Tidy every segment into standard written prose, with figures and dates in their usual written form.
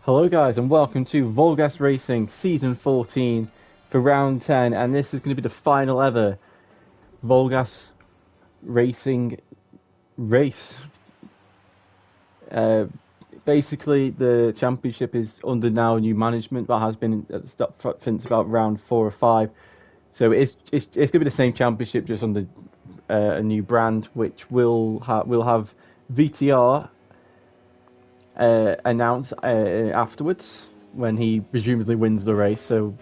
Hello guys and welcome to VollGazzRacing Season 14 for Round 10, and this is going to be the final ever VollGazzRacing race. Basically the championship is under now new management, but has been at the start since about round 4 or 5. So it's going to be the same championship, just under a new brand, which will have VTR announce afterwards when he presumably wins the race. So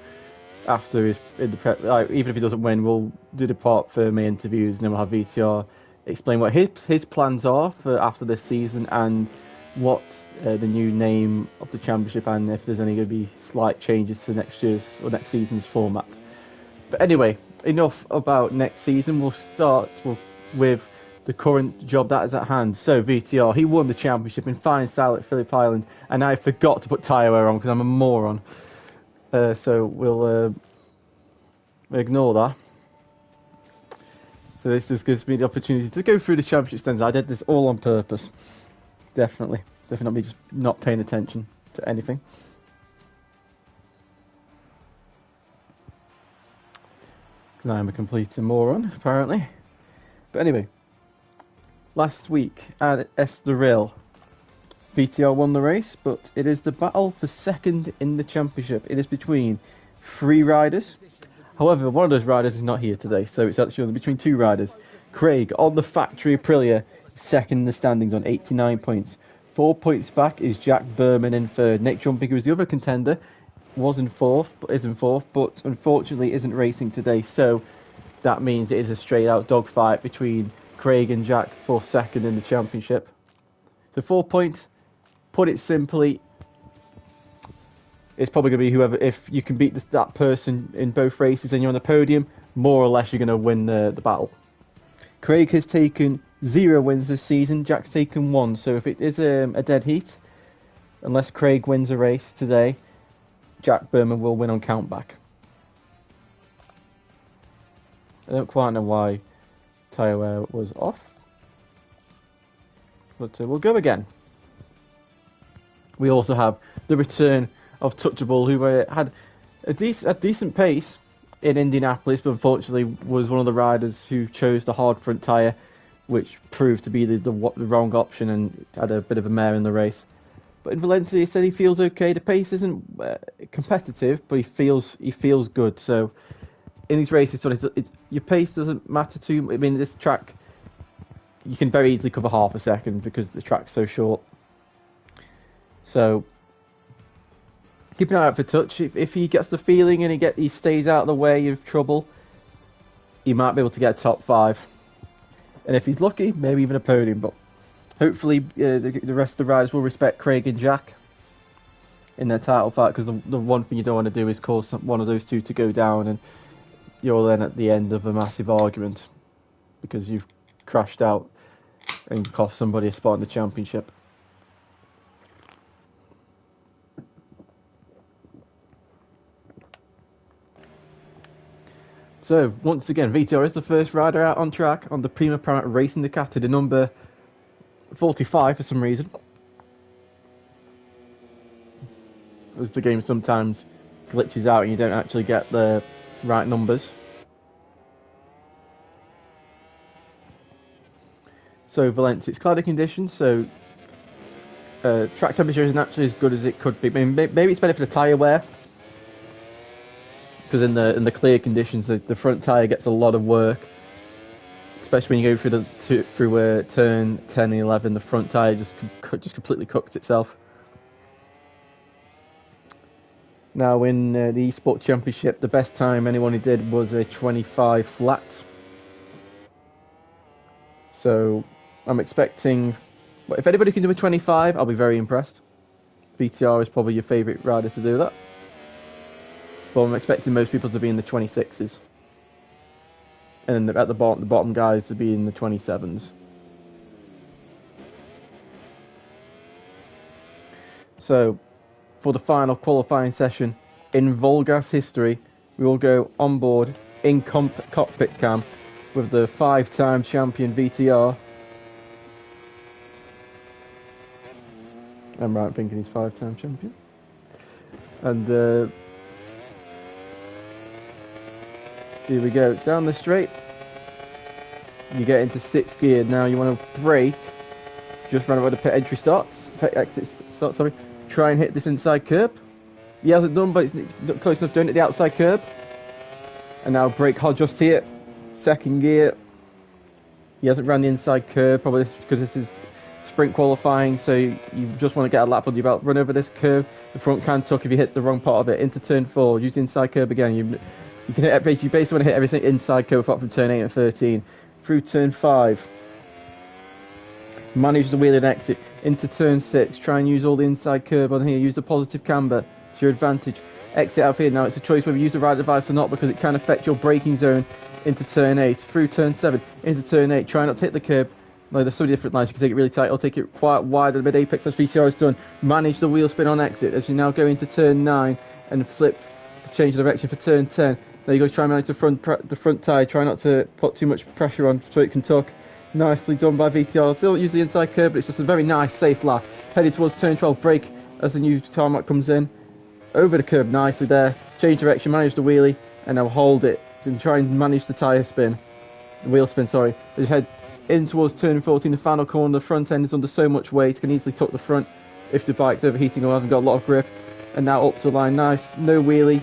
after even if he doesn't win, we'll do the part for me interviews, and then we'll have VTR explain what his plans are for after this season, and what the new name of the championship, and if there's any going to be slight changes to next year's or next season's format. But anyway, enough about next season. We'll start with the current job that is at hand. So VTR, he won the championship in fine style at Phillip Island, and I forgot to put tyre wear on because I'm a moron. So we'll ignore that. So this just gives me the opportunity to go through the championship standings. I did this all on purpose. Definitely not me just not paying attention to anything. Because I am a complete moron, apparently. But anyway, last week at Estoril, VTR won the race, but it is the battle for second in the championship. It is between 3 riders. However, one of those riders is not here today, so it's actually between 2 riders. Craig on the factory Aprilia, second in the standings on 89 points. 4 points back is Jack Berman in third. Nick Jumping, who was the other contender, is in fourth, but unfortunately isn't racing today. So that means it is a straight out dogfight between Craig and Jack for second in the championship. So 4 points, put it simply, it's probably going to be whoever, if you can beat that person in both races and you're on the podium, more or less you're going to win the battle. Craig has taken 0 wins this season, Jack's taken 1, so if it is a dead heat, unless Craig wins a race today, Jack Berman will win on countback. I don't quite know why tyre wear was off, but we'll go again. We also have the return of Touchable, who had a decent pace in Indianapolis, but unfortunately was one of the riders who chose the hard front tyre, which proved to be the wrong option and had a bit of a mare in the race. But in Valencia, he said he feels okay. The pace isn't competitive, but he feels good. So in these races, your pace doesn't matter too much. I mean, this track, you can very easily cover half a second because the track's so short. So keep an eye out for Touch. If he gets the feeling and he stays out of the way of trouble, he might be able to get a top 5. And if he's lucky, maybe even a podium. But hopefully the rest of the riders will respect Craig and Jack in their title fight, because the one thing you don't want to do is cause one of those two to go down and you're then at the end of a massive argument because you've crashed out and cost somebody a spot in the championship. So, once again, VTR is the first rider out on track on the Prima Pramac Racing Ducati, the number 45 for some reason. As the game sometimes glitches out and you don't actually get the right numbers. So, Valencia, it's cloudy conditions, so track temperature isn't actually as good as it could be. I mean, maybe it's better for the tyre wear, because in the clear conditions, the front tyre gets a lot of work, especially when you go through turn 10 and 11. The front tyre just completely cooks itself. Now in the eSport Championship, the best time anyone did was a 25 flat. So I'm expecting, if anybody can do a 25, I'll be very impressed. VTR is probably your favourite rider to do that. But I'm expecting most people to be in the 26s. And at the bottom guys to be in the 27s. So, for the final qualifying session in VollGazz history, we will go on board in cockpit cam with the 5-time champion VTR. I'm right thinking he's 5-time champion. And here we go, down the straight. You get into 6th gear. Now you want to brake. Just run over the pit entry starts. Pit exit starts, sorry. Try and hit this inside curb. He hasn't done, but it's not close enough. Don't hit the outside curb. And now brake hard just here. 2nd gear. He hasn't ran the inside curb, probably because this is sprint qualifying, so you just want to get a lap under your belt. Run over this curve. The front can tuck if you hit the wrong part of it. Into turn 4. Use the inside curb again. You can hit, you basically want to hit everything inside curve apart from turn 8 and 13. Through turn 5. Manage the wheel and exit. Into turn 6. Try and use all the inside curve on here. Use the positive camber to your advantage. Exit out of here. Now it's a choice whether you use the right device or not, because it can affect your braking zone. Into turn 8. Through turn 7. Into turn 8. Try not to hit the curb. No, there's so many different lines. You can take it really tight or take it quite wide at the mid-apex as VTR has done. Manage the wheel spin on exit as you now go into turn 9 and flip to change direction for turn 10. Now you got to try and manage the front tyre. Try not to put too much pressure on so it can tuck. Nicely done by VTR. Still use the inside curb, but it's just a very nice, safe lap. Headed towards turn 12. Brake as the new tarmac comes in. Over the curb nicely there. Change direction, manage the wheelie, and now hold it. And try and manage the tyre spin. The wheel spin, sorry. As you head in towards turn 14, the final corner. The front end is under so much weight, you can easily tuck the front if the bike's overheating or hasn't got a lot of grip. And now up to the line, nice, no wheelie.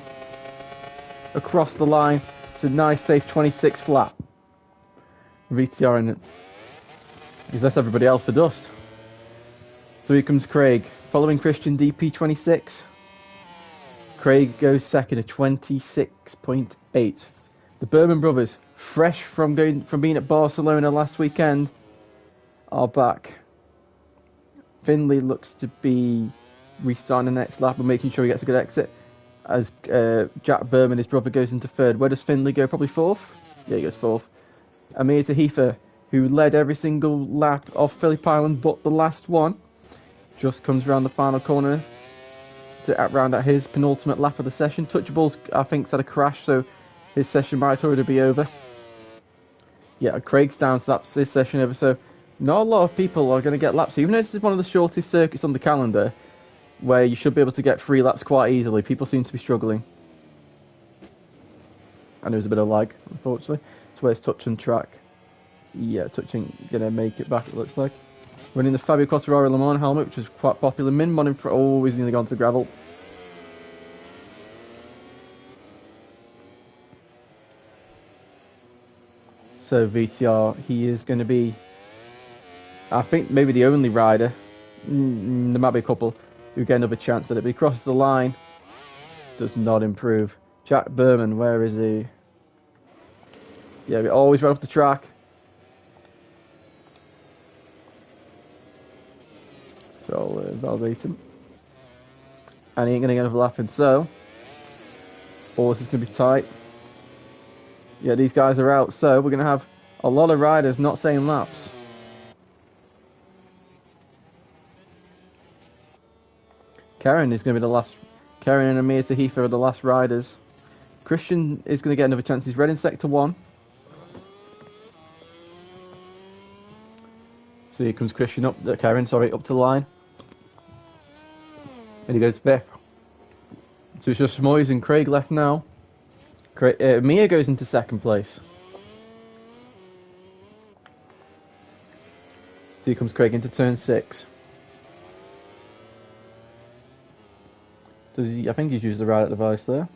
Across the line, it's a nice, safe 26 flat. VTR in it. He's left everybody else for dust. So here comes Craig, following Christian DP26. Craig goes second at 26.8. The Berman brothers, fresh from being at Barcelona last weekend, are back. Finley looks to be restarting the next lap and making sure he gets a good exit. As Jack Berman, his brother, goes into 3rd. Where does Finley go? Probably 4th? Yeah, he goes 4th. Amir Tahifa, who led every single lap off Phillip Island but the last one, just comes around the final corner to round out his penultimate lap of the session. Touchables, I think, had a crash, so his session might already be over. Yeah, Craig's down, so that's his session over. So not a lot of people are going to get laps. Even though this is one of the shortest circuits on the calendar, where you should be able to get 3 laps quite easily, people seem to be struggling. And there's a bit of lag, unfortunately. So where's touch and track? Yeah, touching going to make it back, it looks like. Running the Fabio Quartararo Le Mans helmet, which is quite popular. Min-Mon in front, always nearly gone to the gravel. So VTR, he is going to be, I think, maybe the only rider. There might be a couple who get another chance at it, but he crosses the line. Does not improve. Jack Berman, where is he? Yeah, we always run off the track. So I'll validate him. And he ain't going to get another lap in, so all this is going to be tight. Yeah, these guys are out, so we're going to have a lot of riders not saying laps. Karen is going to be the last. Karen and Amir Tahifa are the last riders. Christian is going to get another chance. He's red in sector 1. So here comes Christian up to the line. And he goes 5th. So it's just Moyes and Craig left now. Mia goes into 2nd place. So here comes Craig into turn 6. I think he's used the right device there.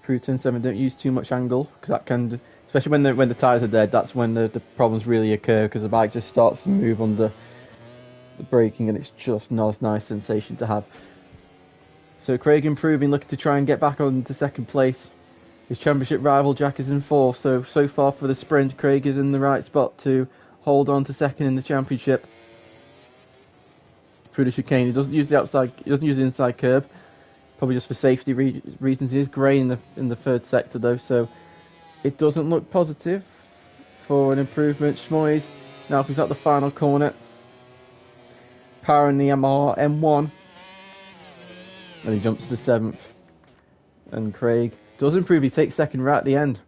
Through turn 7, don't use too much angle, because that can, especially when the tyres are dead, that's when the problems really occur, because the bike just starts to move under the braking, and it's just not a nice sensation to have. So Craig improving, looking to try and get back on to 2nd place. His championship rival Jack is in 4th, so far for the sprint, Craig is in the right spot to hold on to 2nd in the championship. Through the chicane, he doesn't use the inside curb, probably just for safety reasons. He is grey in the 3rd sector though, so it doesn't look positive for an improvement. Schmoyes now comes out the final corner, powering the Yamaha M1, and he jumps to 7th. And Craig does improve, he takes 2nd right at the end.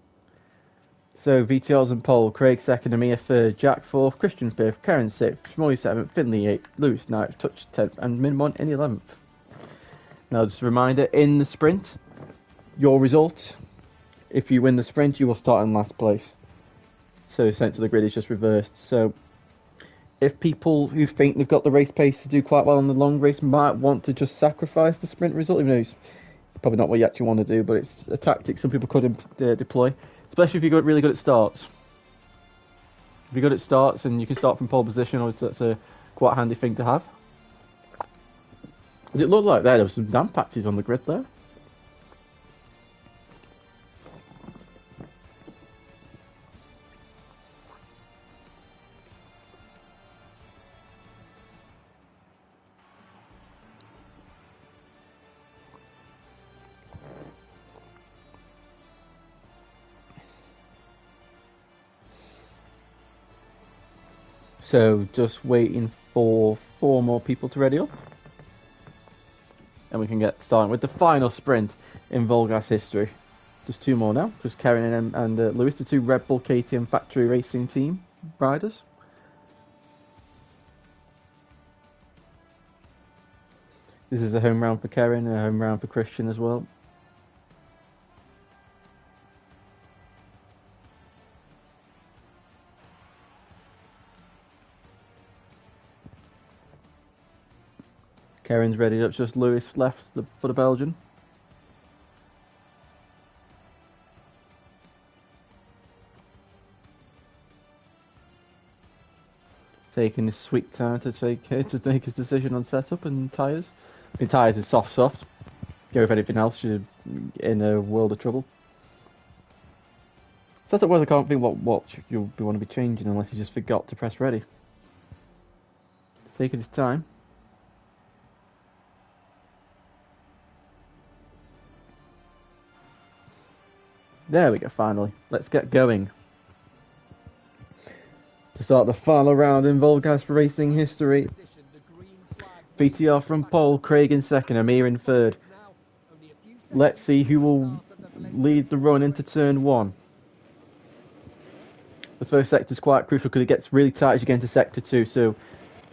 So VTR's in pole, Craig 2nd, Amir 3rd, Jack 4th, Christian 5th, Karen 6th, Schmoyes 7th, Finley 8th, Lewis 9th, Touch 10th, and Min-Mon in 11th. Now, just a reminder, in the sprint, your result, if you win the sprint, you will start in last place. So essentially the grid is just reversed. So if people who think they've got the race pace to do quite well in the long race might want to just sacrifice the sprint result, even though it's probably not what you actually want to do, but it's a tactic some people could deploy, especially if you're really good at starts. If you're good at starts and you can start from pole position, obviously that's a quite handy thing to have. Does it look like there were some damp patches on the grid there? So just waiting for 4 more people to ready up. And we can get started with the final sprint in VollGazz history. Just 2 more now. Just Karen and Lewis, the 2 Red Bull KTM factory racing team riders. This is a home round for Karen and a home round for Christian as well. Karen's ready up, just Lewis left for the Belgian. Taking his sweet time to make his decision on setup and tyres. I mean, tyres is soft. Go with anything else, you're in a world of trouble. Setup wise, I can't think what you'll want to be changing unless you just forgot to press ready. Taking his time. There we go, finally. Let's get going. To start the final round in VollGazzRacing history. VTR from pole, Craig in second, Amir in third. Let's see who will lead the run into turn 1. The first sector is quite crucial because it gets really tight as you get into sector 2, so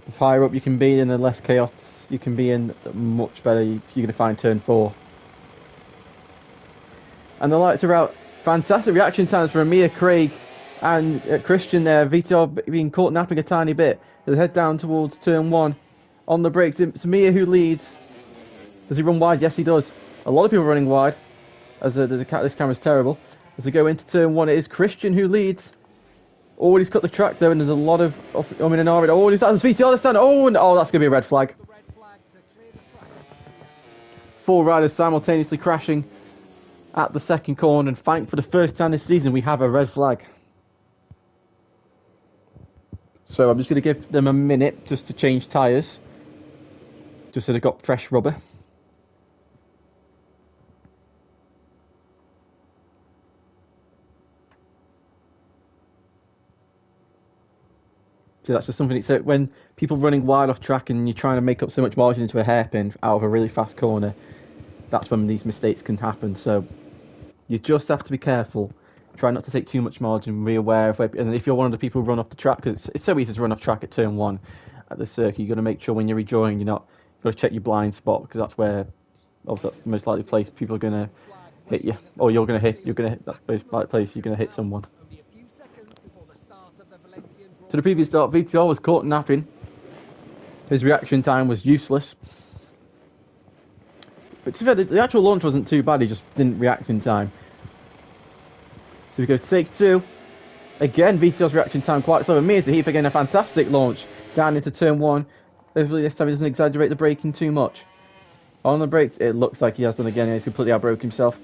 the higher up you can be in, the less chaos you can be in, much better you're going to find turn 4. And the lights are out. Fantastic reaction times for Amir, Craig and Christian there. VTR being caught napping a tiny bit. They head down towards turn 1. On the brakes, it's Amir who leads. Does he run wide? Yes, he does. A lot of people running wide. As this camera's terrible. As they go into turn 1, it is Christian who leads. Oh, he's cut the track though, and there's a lot of in an orbit. Oh, that's VTR this time. Oh, and that's going to be a red flag. 4 riders simultaneously crashing at the second corner, and for the first time this season we have a red flag. So I'm just going to give them a minute just to change tyres, just so they've got fresh rubber. So that's just something. So when people running wide off track and you're trying to make up so much margin into a hairpin out of a really fast corner, that's when these mistakes can happen. So you just have to be careful. Try not to take too much margin. Be aware of and if you're one of the people who run off the track, because it's so easy to run off track at turn 1 at the circuit. You've got to make sure when you're rejoining, you've got to check your blind spot, because that's where, obviously, that's the most likely place people are going to hit you, or that's the most likely place you're going to hit someone. To the previous start, VTR was caught napping. His reaction time was useless. But to be fair, the actual launch wasn't too bad, he just didn't react in time. So we go to take 2. Again, VTR's reaction time quite slow. Amir to Heath again, a fantastic launch down into turn 1. Hopefully this time he doesn't exaggerate the braking too much. On the brakes, it looks like he has done again, and he's completely outbroke himself.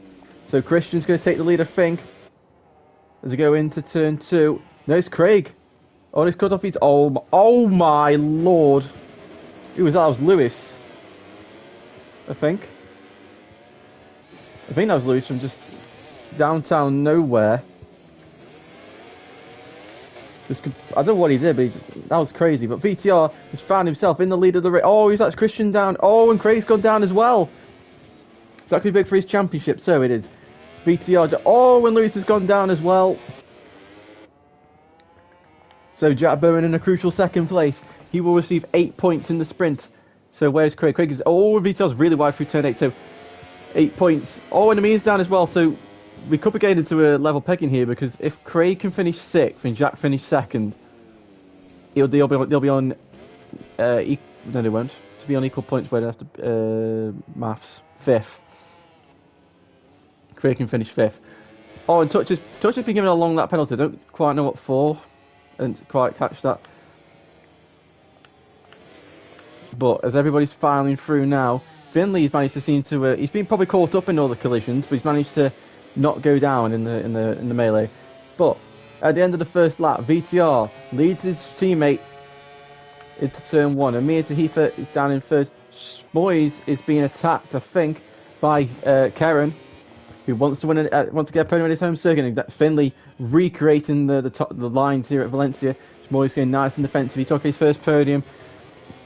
So Christian's going to take the lead, I think. As we go into turn 2. No, it's Craig. Oh, he's cut off his... Oh my lord. Who was that? That was Lewis. I think that was Lewis from just downtown nowhere. I don't know what he did, but that was crazy. But VTR has found himself in the lead of the race. Oh, he's let Christian down. Oh, and Craig's gone down as well. So that could be big for his championship. So it is. VTR. Oh, and Lewis has gone down as well. So Jack Bowen in a crucial second place. He will receive 8 points in the sprint. So where's Craig? Craig is... Oh, VTL's really wide through turn 8, so 8 points. Oh, and Amir's down as well, so we could be getting into a level pegging here, because if Craig can finish 6th and Jack finish 2nd, they'll be on... no, they won't. To be on equal points where they have to... maths. 5th. Craig can finish 5th. Oh, and Touch has been given a long lap penalty. I don't quite know what for. And quite catch that. But as everybody's filing through now, Finley's managed to seem to... he's been probably caught up in all the collisions, but he's managed to not go down in the melee. But at the end of the first lap, VTR leads his teammate into turn 1. Amir Tahifa is down in 3rd. Schmoys is being attacked, I think, by Karen, who wants to get a podium in his home circuit. And Finley recreating the lines here at Valencia. Schmoys getting nice and defensive. He took his first podium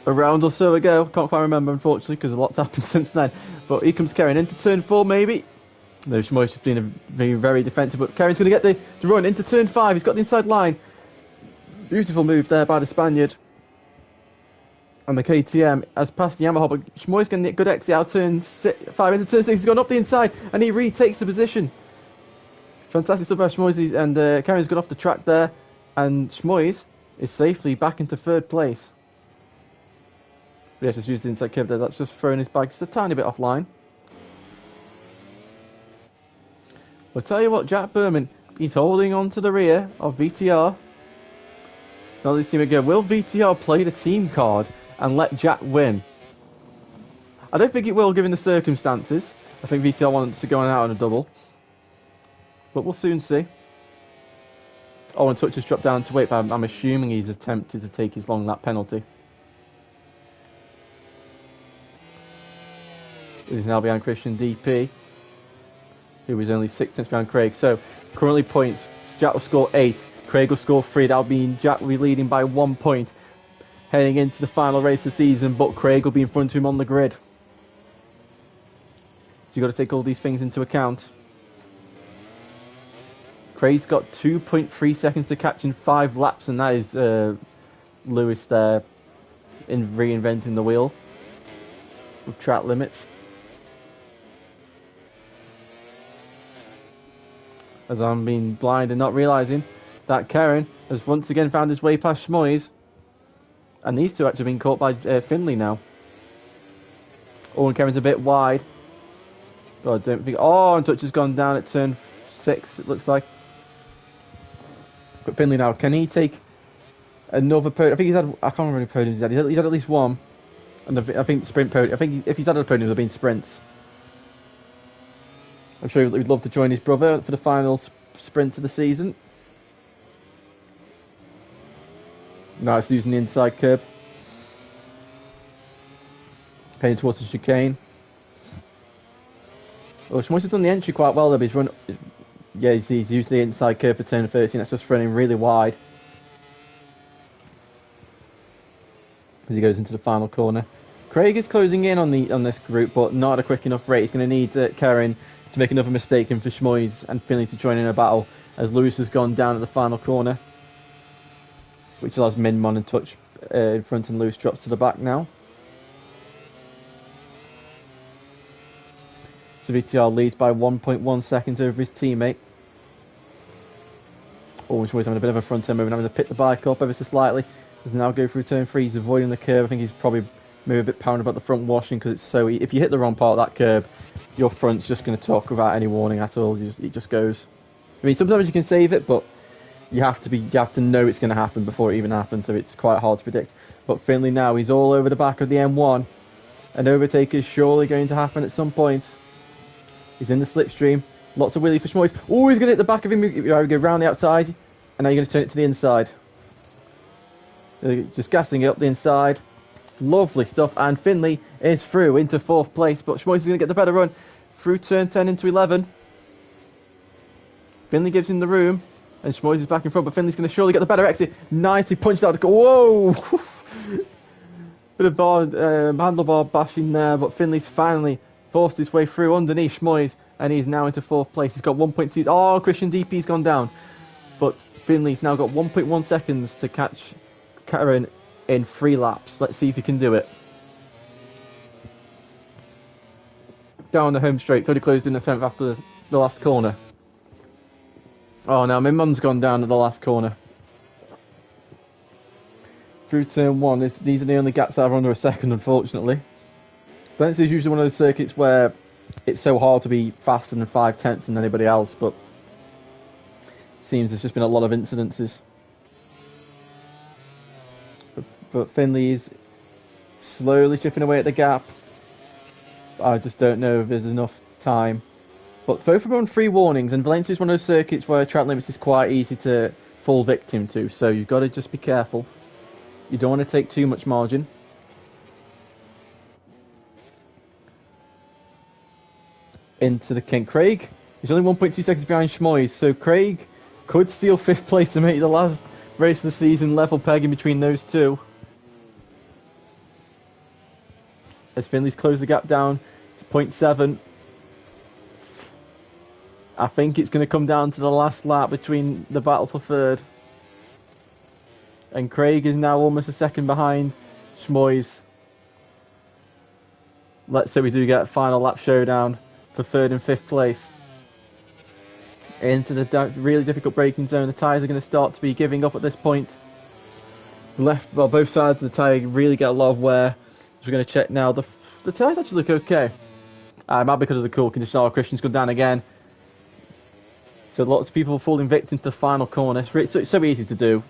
a round or so ago. Can't quite remember, unfortunately, because a lot's happened since then. But here comes Karen into turn 4, maybe. No, Schmoys has been very, very defensive, but Karen's going to get the run into turn 5. He's got the inside line. Beautiful move there by the Spaniard. And the KTM has passed the Yamaha, but Schmoy's getting a good exit out turn 5 into turn 6. He's gone up the inside, and he retakes the position. Fantastic stuff by Schmoys, and Karen's got off the track there, and Schmoys is safely back into 3rd place. But yes, just used the inside curve there. That's just throwing his bike just a tiny bit offline. I'll tell you what, Jack Berman, he's holding on to the rear of VTR. Now let's see him go. Will VTR play the team card and let Jack win? I don't think it will, given the circumstances. I think VTR wants to go out on a double. But we'll soon see. Oh, and Touch has dropped down to 8th. I'm assuming he's attempted to take his long lap penalty. He's now behind Christian DP, who was only 6 tenths behind Craig. So, currently points. Jack will score 8. Craig will score 3. That'll mean Jack will be leading by 1 point heading into the final race of the season, but Craig will be in front of him on the grid. So you've got to take all these things into account. Craig's got 2.3 seconds to catch in 5 laps, and that is Lewis there in reinventing the wheel with track limits. As I'm being blind and not realising that Karen has once again found his way past Schmoys. And these two actually been caught by Finley now. Oh, and Karen's a bit wide. Oh, I don't think... Oh, and Touch has gone down at turn 6, it looks like. But Finley now, can he take another podium? I think he's had... I can't remember how many podiums he's had. He's had at least 1. And I think sprint podium... I think if he's had a podium, they've been sprints. I'm sure he'd love to join his brother for the final sprint of the season. Now it's using the inside curb. Heading towards the chicane. Oh, Schmoys has done the entry quite well though, but he's run... Yeah, he's used the inside curve for turn 13. That's just running really wide. As he goes into the final corner. Craig is closing in on this group, but not at a quick enough rate. He's going to need Karen to make another mistake and for Schmoys and Finley to join in a battle, as Lewis has gone down at the final corner, which allows Minmon and Touch in front, and Lewis drops to the back now. So VTR leads by 1.1 seconds over his teammate. Oh, and Schmoys having a bit of a front end move and having to pick the bike up ever so slightly. Does now go through turn 3, he's avoiding the curve. I think he's probably maybe a bit paranoid about the front washing, because it's so... If you hit the wrong part of that curb, your front's just going to talk without any warning at all. It just goes. I mean, sometimes you can save it, but you have to know it's going to happen before it even happens, so it's quite hard to predict. But Finley now, he's all over the back of the M1. An overtake is surely going to happen at some point. He's in the slipstream. Lots of wheelie for Schmoys. Oh, he's going to hit the back of him. You go round the outside, and now you're going to turn it to the inside. Just gassing it up the inside. Lovely stuff, and Finley is through into 4th place, but Schmoys is going to get the better run through turn 10 into 11. Finley gives him the room, and Schmoys is back in front, but Finley's going to surely get the better exit. Nicely punched out the... Whoa! Bit of handlebar bashing there, but Finley's finally forced his way through underneath Schmoys, and he's now into 4th place. He's got 1.2... Oh, Christian DP's gone down, but Finley's now got 1.1 seconds to catch Karen in 3 laps. Let's see if he can do it. down the home straight. It's already closed in the 10th after the last corner. Oh, now my mum's gone down at the last corner. Through turn 1, these are the only gaps that are under a second, unfortunately. Valencia is usually one of those circuits where it's so hard to be faster than 5/10 than anybody else, but it seems there's just been a lot of incidences. But Finley is slowly chipping away at the gap. I just don't know if there's enough time. But both of them are on 3 warnings, and Valencia is one of those circuits where track limits is quite easy to fall victim to, so you've got to just be careful. You don't want to take too much margin. Into the King. Craig is only 1.2 seconds behind Schmoys, so Craig could steal 5th place to make the last race of the season level pegging between those two. As Finley's closed the gap down to 0.7. I think it's going to come down to the last lap between the battle for 3rd. And Craig is now almost a second behind Schmoys. Let's say we do get a final lap showdown for 3rd and 5th place. Into the really difficult braking zone. The tyres are going to start to be giving up at this point. Both sides of the tyre really get a lot of wear. So we're going to check now. The tyres actually look okay. It might be because of the cool condition. Our Christian's gone down again. So lots of people falling victim to the final corner. It's so easy to do.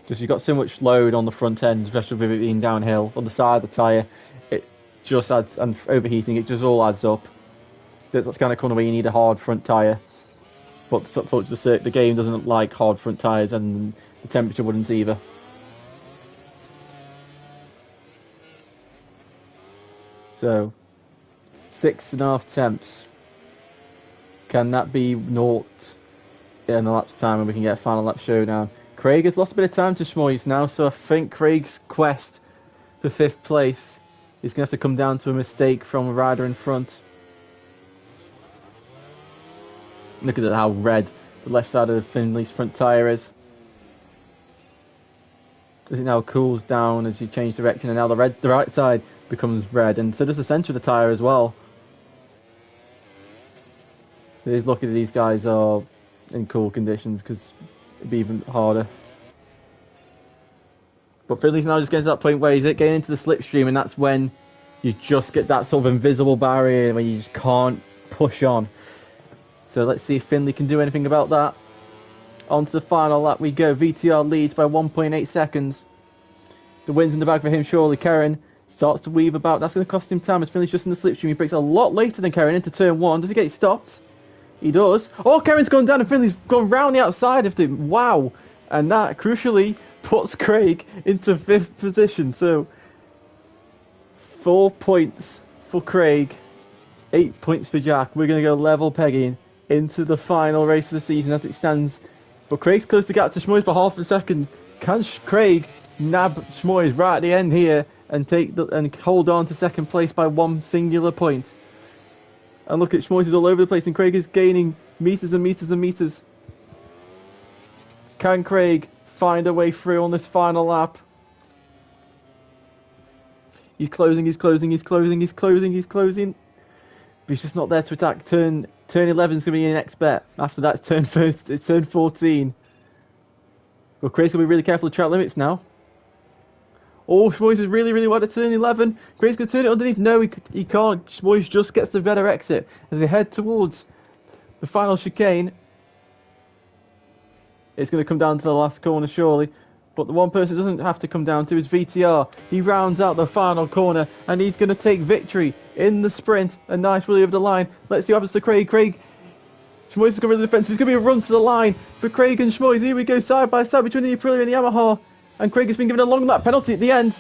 Just you've got so much load on the front end, especially with it being downhill. On the side of the tyre, it just adds, and overheating, it just all adds up. That's the kind of corner where you need a hard front tyre. But the game doesn't like hard front tyres, and the temperature wouldn't either. So, 6.5 temps. Can that be naught in a lap's time and we can get a final lap showdown? Craig has lost a bit of time to Schmoys now, so I think Craig's quest for 5th place is going to have to come down to a mistake from a rider in front. Look at how red the left side of Finley's front tyre is. As it now cools down as you change direction, and now the right side becomes red, and so does the centre of the tyre as well. It is lucky that these guys are in cool conditions, because it'd be even harder. But Finley's now just getting to that point where he's getting into the slipstream, and that's when you just get that sort of invisible barrier where you just can't push on. So let's see if Finley can do anything about that. On to the final lap we go. VTR leads by 1.8 seconds. The win's in the bag for him, surely. Karen starts to weave about. That's going to cost him time as Finley's just in the slipstream. He breaks a lot later than Karen into turn 1. Does he get stopped? He does. Oh, Karen's gone down and Finley's gone round the outside of him. Wow. And that, crucially, puts Craig into 5th position. So, 4 points for Craig. 8 points for Jack. We're going to go level pegging into the final race of the season as it stands. But Craig's closed the gap to Schmoys for half a second. Can Craig nab Schmoys right at the end here and hold on to 2nd place by 1 singular point? And look at Schmoys is all over the place, and Craig is gaining meters and meters and meters. Can Craig find a way through on this final lap? He's closing, he's closing, he's closing, he's closing, he's closing. But he's just not there to attack. Turn 11 is going to be your next bet. After that, it's turn 14. But Craig's going to be really careful of track limits now. Oh, Schmoys is really, really wide at turn 11. Craig's going to turn it underneath. No, he can't. Schmoys just gets the better exit as they head towards the final chicane. It's going to come down to the last corner, surely. But the one person it doesn't have to come down to is VTR. He rounds out the final corner, and he's going to take victory in the sprint. A nice rally over the line. Let's see what happens to Craig. Schmoys is going to be the defensive. It's going to be a run to the line for Craig and Schmoys. Here we go, side by side between the Aprilia and the Yamaha. And Craig has been given a long lap penalty at the end.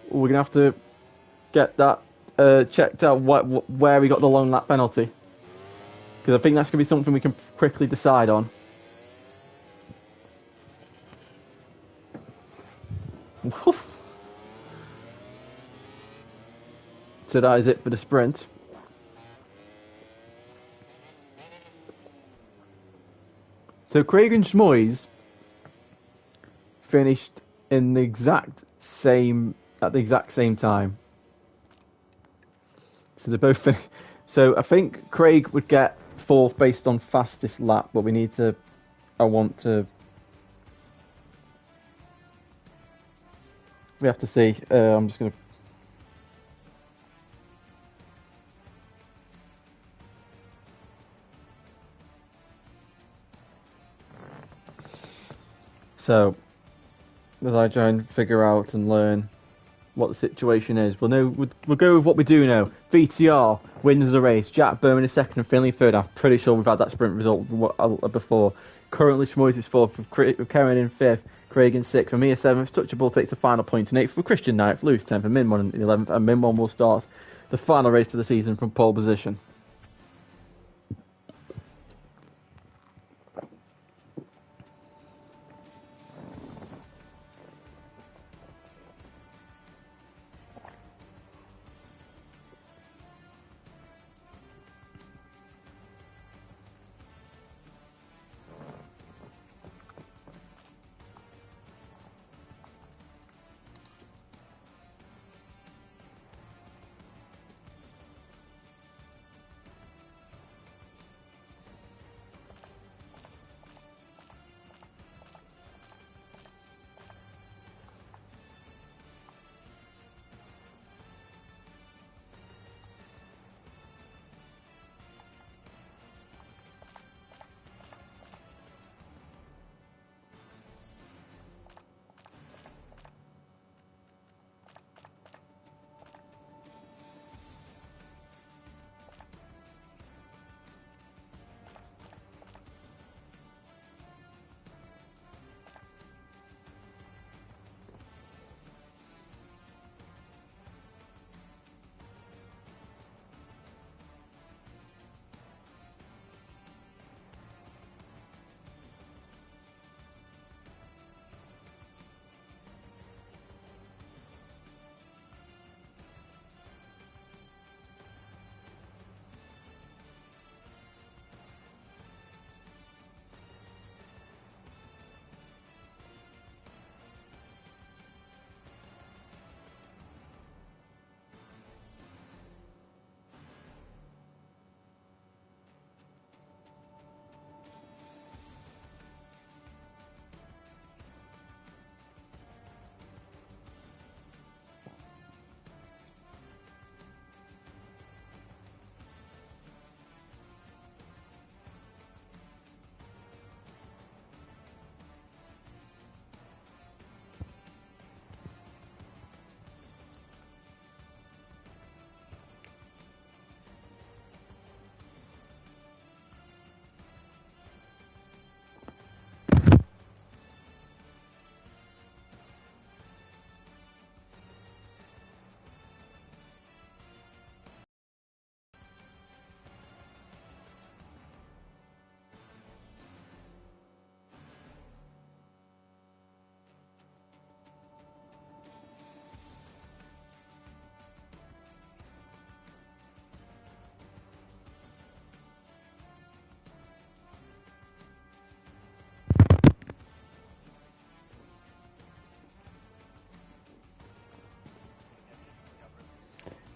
We're going to have to get that checked out, where we got the long lap penalty. Because I think that's going to be something we can quickly decide on. So that is it for the sprint. So Craig and Schmoys finished in the exact same time. So they're both. So I think Craig would get fourth based on fastest lap, but we need to. I want to. We have to see. I'm just gonna. So, as I try and figure out and learn what the situation is, we'll go with what we do know. VTR wins the race. Jack Berman is second and Finley third. I'm pretty sure we've had that sprint result before. Currently, Schmoyes is fourth, with Karen in fifth, Craig in sixth, and Mia seventh. Touchable takes the final point in eighth, with Christian ninth, Lewis 10th, and Min1 in 11th. And Min1 will start the final race of the season from pole position.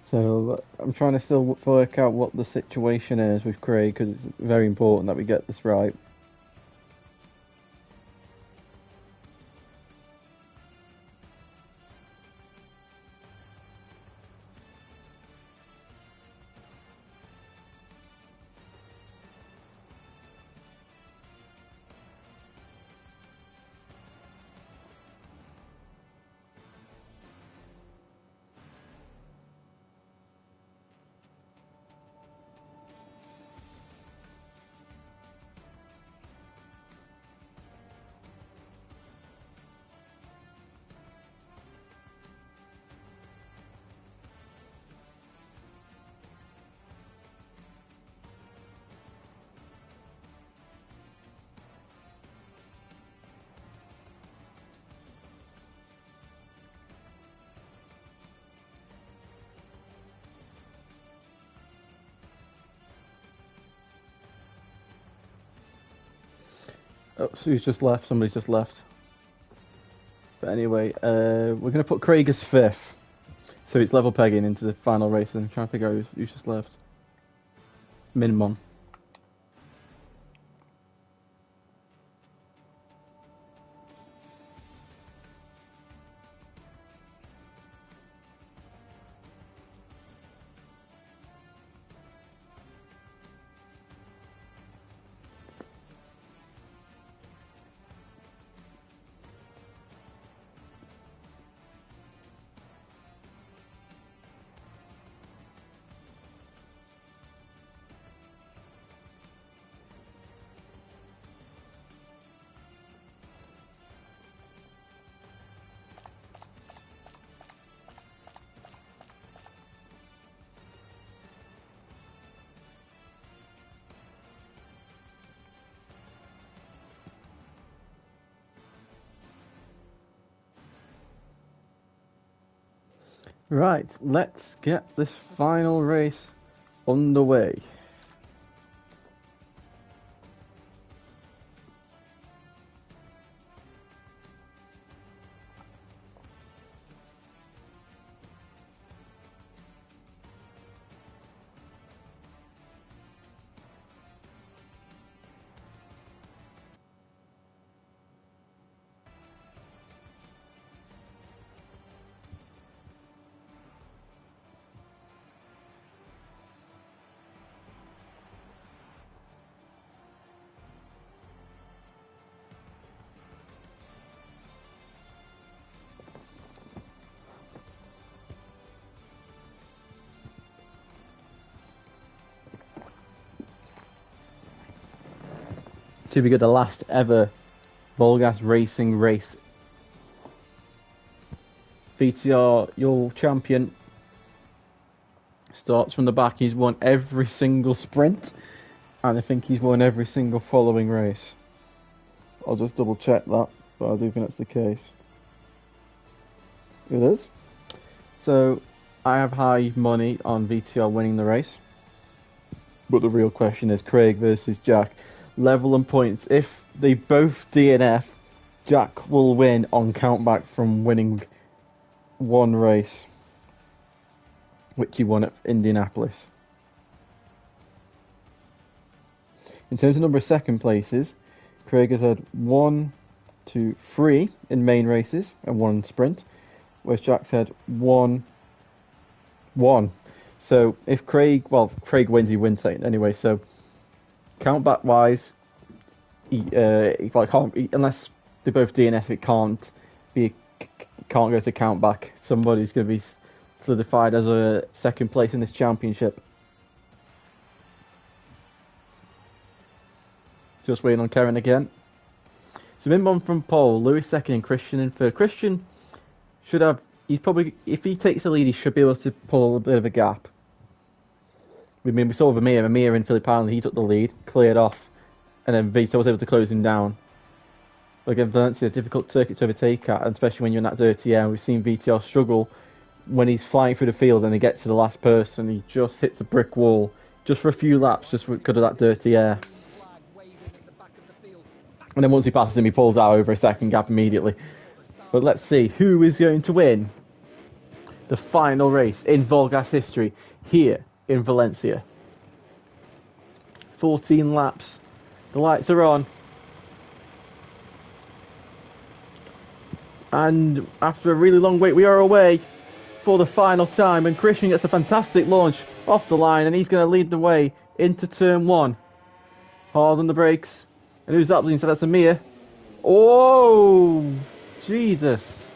So I'm trying to still work out what the situation is with Craig, because it's very important that we get this right. Oh, so who's just left? Somebody's just left. But anyway, we're going to put Craig as fifth. So it's level pegging into the final race and trying to figure out who's just left. Minimum. Right, let's get this final race underway. To be good, the last ever VollGazzRacing race. VTR, your champion, starts from the back. He's won every single sprint, and I think he's won every single following race. I'll just double check that, but I do think that's the case. It is. So I have high money on VTR winning the race, but the real question is Craig versus Jack. Level and points. If they both DNF, Jack will win on countback from winning one race, which he won at Indianapolis. In terms of number of second places, Craig has had 1, 2, 3 in main races and 1 in sprint, whereas Jack's had 1, 1. So if Craig wins, he wins anyway. So countback wise, unless they both DNF, it can't go to countback. Somebody's going to be solidified as a second place in this championship. Just waiting on Karen again. So Minbon from pole, Lewis second, and Christian in third. Christian should have. He's probably, if he takes the lead, he should be able to pull a bit of a gap. We saw with Amir in Phillip Island, he took the lead, cleared off, and then Vito was able to close him down. But again, Valencia, a difficult circuit to overtake at, and especially when you're in that dirty air. We've seen VTR struggle when he's flying through the field and he gets to the last person, he just hits a brick wall, just for a few laps, just because of that dirty air. And then once he passes him, he pulls out over a second gap immediately. But let's see, who is going to win the final race in VollGazz history here in Valencia. 14 laps. The lights are on. And after a really long wait, we are away for the final time. And Christian gets a fantastic launch off the line, and he's going to lead the way into turn 1. Hard on the brakes. And who's that? So that's Amir. Oh, Jesus.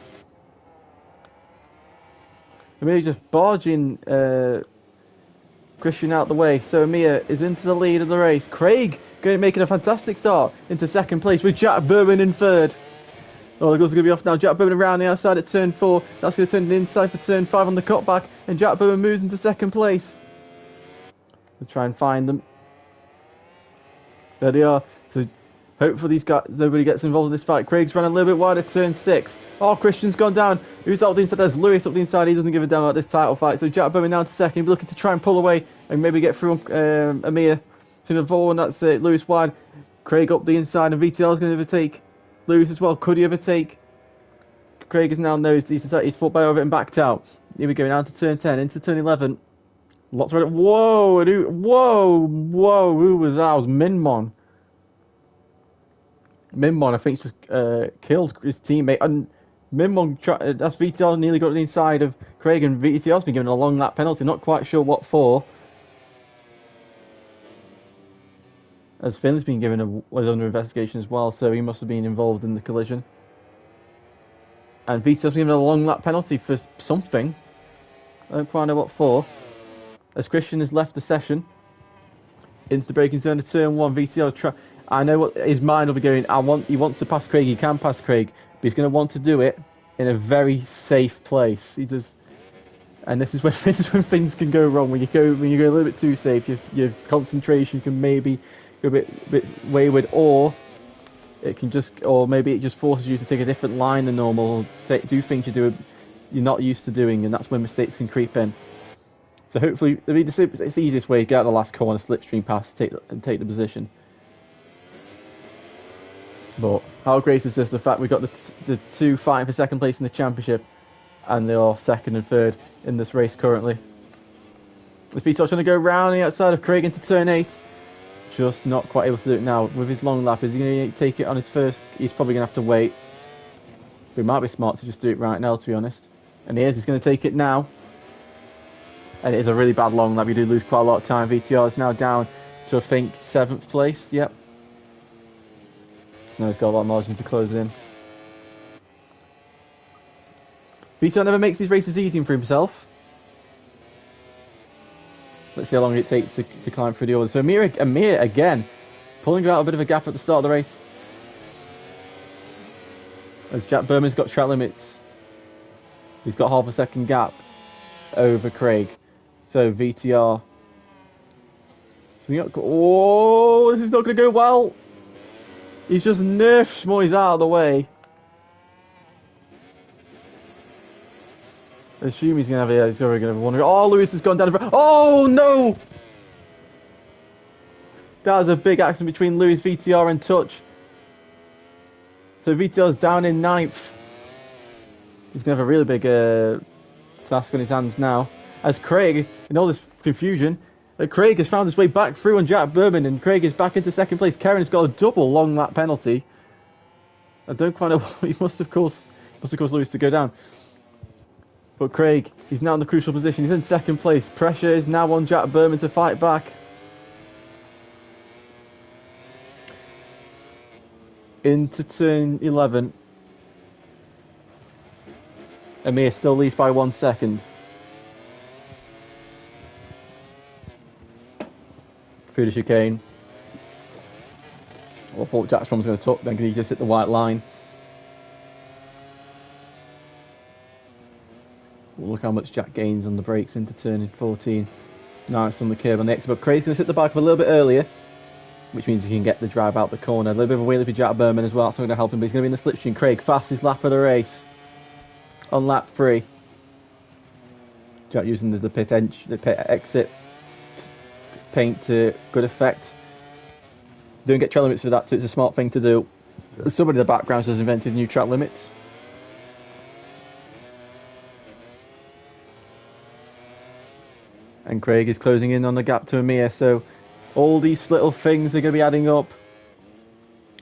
Amir just barging Christian out the way. So Amir is into the lead of the race. Craig making a fantastic start into second place with Jack Berwin in third. Oh, the goals are going to be off now. Jack Berwin around the outside at turn 4. That's going to turn the inside for turn 5 on the cutback. And Jack Berwin moves into second place. We'll try and find them. There they are. So hopefully these guys, nobody gets involved in this fight. Craig's run a little bit wide at turn 6. Oh, Christian's gone down. Who's up the inside? There's Lewis up the inside. He doesn't give a damn about this title fight. So Jack Berwin down to second. He's looking to try and pull away and maybe get through Amir. So the forward, that's it. Lewis wide. Craig up the inside, and VTR is going to overtake Lewis as well. Could he overtake? Craig is now knows he's fought by over it and backed out. Here we go, now to turn 10, into turn 11. Lots of... Whoa! Whoa! Who was that? It was Minmon. Minmon, I think, just killed his teammate. And Minmon, that's VTR, nearly got to the inside of Craig, and VTR's been given a long lap penalty. Not quite sure what for. As Finn's been given was under investigation as well, so he must have been involved in the collision. And VTR's been given a long lap penalty for something. I don't quite know what for. As Christian has left the session into the braking zone of turn 1, VTR I know what his mind will be going. He wants to pass Craig. He can pass Craig, but he's going to want to do it in a very safe place. He does, and this is when things can go wrong. When you go a little bit too safe, your concentration can maybe go a bit wayward, or maybe it just forces you to take a different line than normal. Do things you're not used to doing, and that's when mistakes can creep in. So hopefully, it's the easiest way to get out of the last corner, slipstream pass, take the position. But how great is this? The fact we've got the two fighting for second place in the championship, and they are second and third in this race currently. The Vito's trying to go round the outside of Craig into turn 8. Just not quite able to do it now. With his long lap, is he going to take it on his first? He's probably going to have to wait. But it might be smart to just do it right now, to be honest. And he is. He's going to take it now. And it is a really bad long lap. You do lose quite a lot of time. VTR is now down to, I think, 7th place. Yep. So now he's got a lot of margin to close in. VTR never makes these races easy for himself. Let's see how long it takes to climb through the order. So Amir again, pulling out a bit of a gap at the start of the race. As Jack Berman's got track limits. He's got half a second gap over Craig. So VTR. Oh, this is not going to go well. He's just nerfed Moyes out of the way. I assume he's going to have one. Oh, Lewis has gone down. Oh, no! That was a big accident between Lewis, VTR and Touch. So VTR's down in 9th. He's going to have a really big task on his hands now. As Craig, in all this confusion, Craig has found his way back through on Jack Berman, and Craig is back into second place. Kerrin's got a double long lap penalty. I don't quite know. He must have caused Lewis to go down. But Craig, he's now in the crucial position. He's in second place. Pressure is now on Jack Berman to fight back. Into turn 11. Amir still leads by 1 second. Through the chicane. I thought Jack's one was going to tuck, then can he just hit the white line? Look how much Jack gains on the brakes into turn 14. Nice on the curb on the exit, but Craig's going to sit the bike up a little bit earlier, which means he can get the drive out the corner. A little bit of a wheelie for Jack Berman as well, that's not going to help him, but he's going to be in the slipstream. Craig, fastest lap of the race on lap 3. Jack using the pit exit paint to good effect. Don't get track limits for that, so it's a smart thing to do. Somebody in the background has invented new track limits. And Craig is closing in on the gap to Amir, so all these little things are going to be adding up.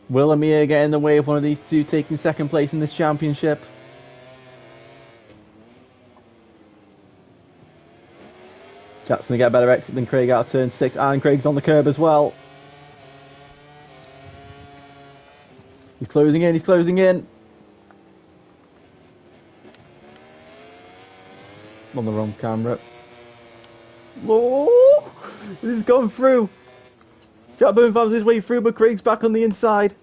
Will Amir get in the way of one of these two taking second place in this championship? Jack's going to get a better exit than Craig out of turn 6, and Craig's on the curb as well. He's closing in, On the wrong camera. Oh, this has gone through. Jack Berman finds his way through, but Craig's back on the inside.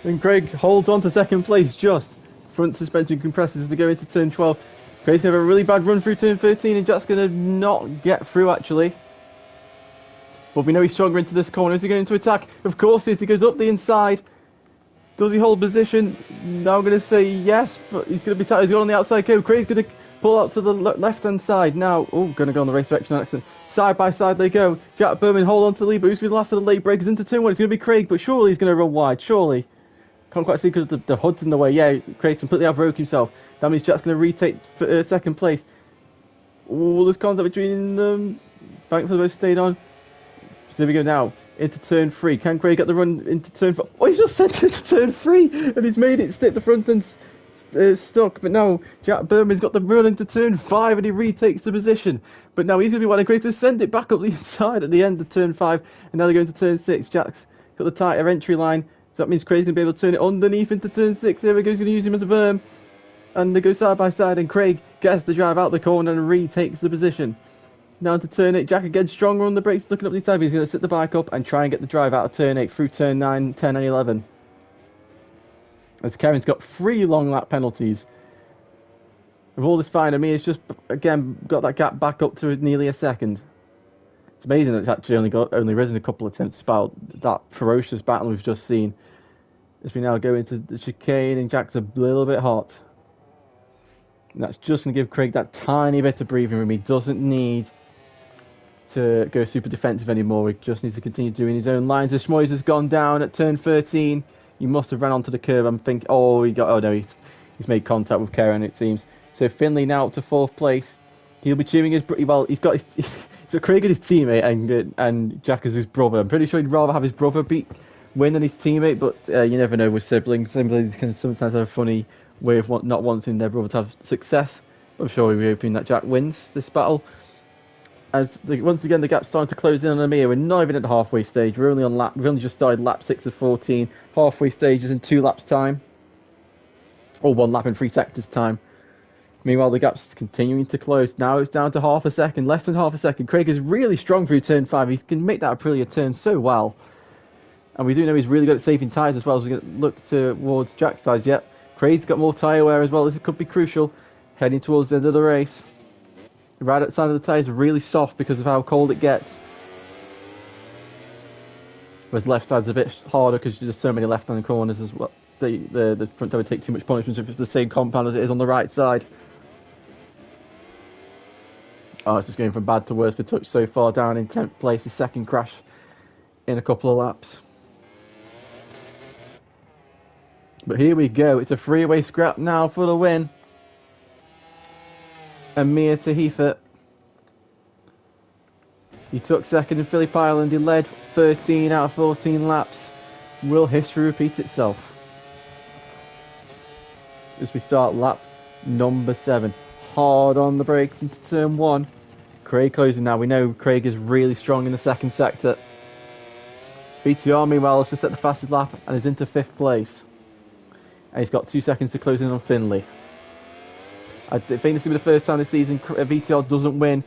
And Craig holds on to second place just. Front suspension compresses to go into turn 12. Craig's going to have a really bad run through turn 13, and Jack's going to not get through actually. But we know he's stronger into this corner. Is he going to attack? Of course he is. He goes up the inside. Does he hold position? No, I'm going to say yes, but he's going to be tight. He's got on the outside curve. Craig's going to pull out to the left-hand side now. Oh, going to go on the race direction accident. Side by side they go. Jack Berman hold on to the lead, but who's going to be the last of the late breakers into turn 1? It's going to be Craig, but surely he's going to run wide. Surely. Can't quite see because the hood's in the way. Yeah, Craig completely outbroke himself. That means Jack's going to retake for, second place. Oh, there's contact between them. Thankfully, both stayed on. So there we go now. Into turn 3. Can Craig get the run into turn 4? Oh, he's just sent into turn 3 and he's made it stick the front and stuck. But now Jack Berman's got the run into turn 5 and he retakes the position. But now he's going to be wanting Craig to send it back up the inside at the end of turn 5. And now they're going to turn 6. Jack's got the tighter entry line. So that means Craig's going to be able to turn it underneath into turn 6. Here we go, he's going to use him as a berm. And they go side by side and Craig gets the drive out the corner and retakes the position. Now to turn 8, Jack again stronger on the brakes, looking up the side. He's going to sit the bike up and try and get the drive out of turn 8 through turn 9, 10 and 11. As Kevin's got 3 long lap penalties. With all this fine, Amir's just, again, got that gap back up to nearly a second. It's amazing that it's actually only risen a couple of tenths about that ferocious battle we've just seen. As we now go into the chicane and Jack's a little bit hot. And that's just going to give Craig that tiny bit of breathing room. He doesn't need to go super defensive anymore. He just needs to continue doing his own lines. As Schmoyes has gone down at turn 13, he must have ran onto the curb. I'm thinking, he's made contact with Karen, it seems. So Finley now up to 4th place. He'll be cheering he's got so Craig is his teammate and Jack is his brother. I'm pretty sure he'd rather have his brother win than his teammate, but you never know with siblings. Siblings can sometimes have a funny way of not wanting their brother to have success. I'm sure we'll be hoping that Jack wins this battle. Once again the gap's starting to close in on Amir. We're not even at the halfway stage. We've only just started lap 6 of 14. Halfway stage is in 2 laps time, or 1 lap in 3 sectors time. Meanwhile the gap's continuing to close. Now it's down to half a second, less than half a second. Craig is really strong through turn 5. He can make that Aprilia turn so well, and we do know he's really good at saving tyres as well. As we look towards Jack's tyres. Yep, Craig's got more tyre wear as well. This could be crucial heading towards the end of the race. The right outside of the tyres are really soft because of how cold it gets. Whereas the left side's a bit harder because there's so many left-hand corners as well. The front tyre would take too much punishment if it's the same compound as it is on the right side. Oh, it's just going from bad to worse for Touch so far, down in 10th place. His second crash in a couple of laps. But here we go. It's a 3-way scrap now for the win. Amir Tahifat. He took second in Phillip Island. He led 13 out of 14 laps. Will history repeat itself? As we start lap number 7. Hard on the brakes into turn 1. Craig closing now. We know Craig is really strong in the second sector. VTR meanwhile has just set the fastest lap and is into 5th place. And he's got 2 seconds to close in on Finley. I think this will be the first time this season VTR doesn't win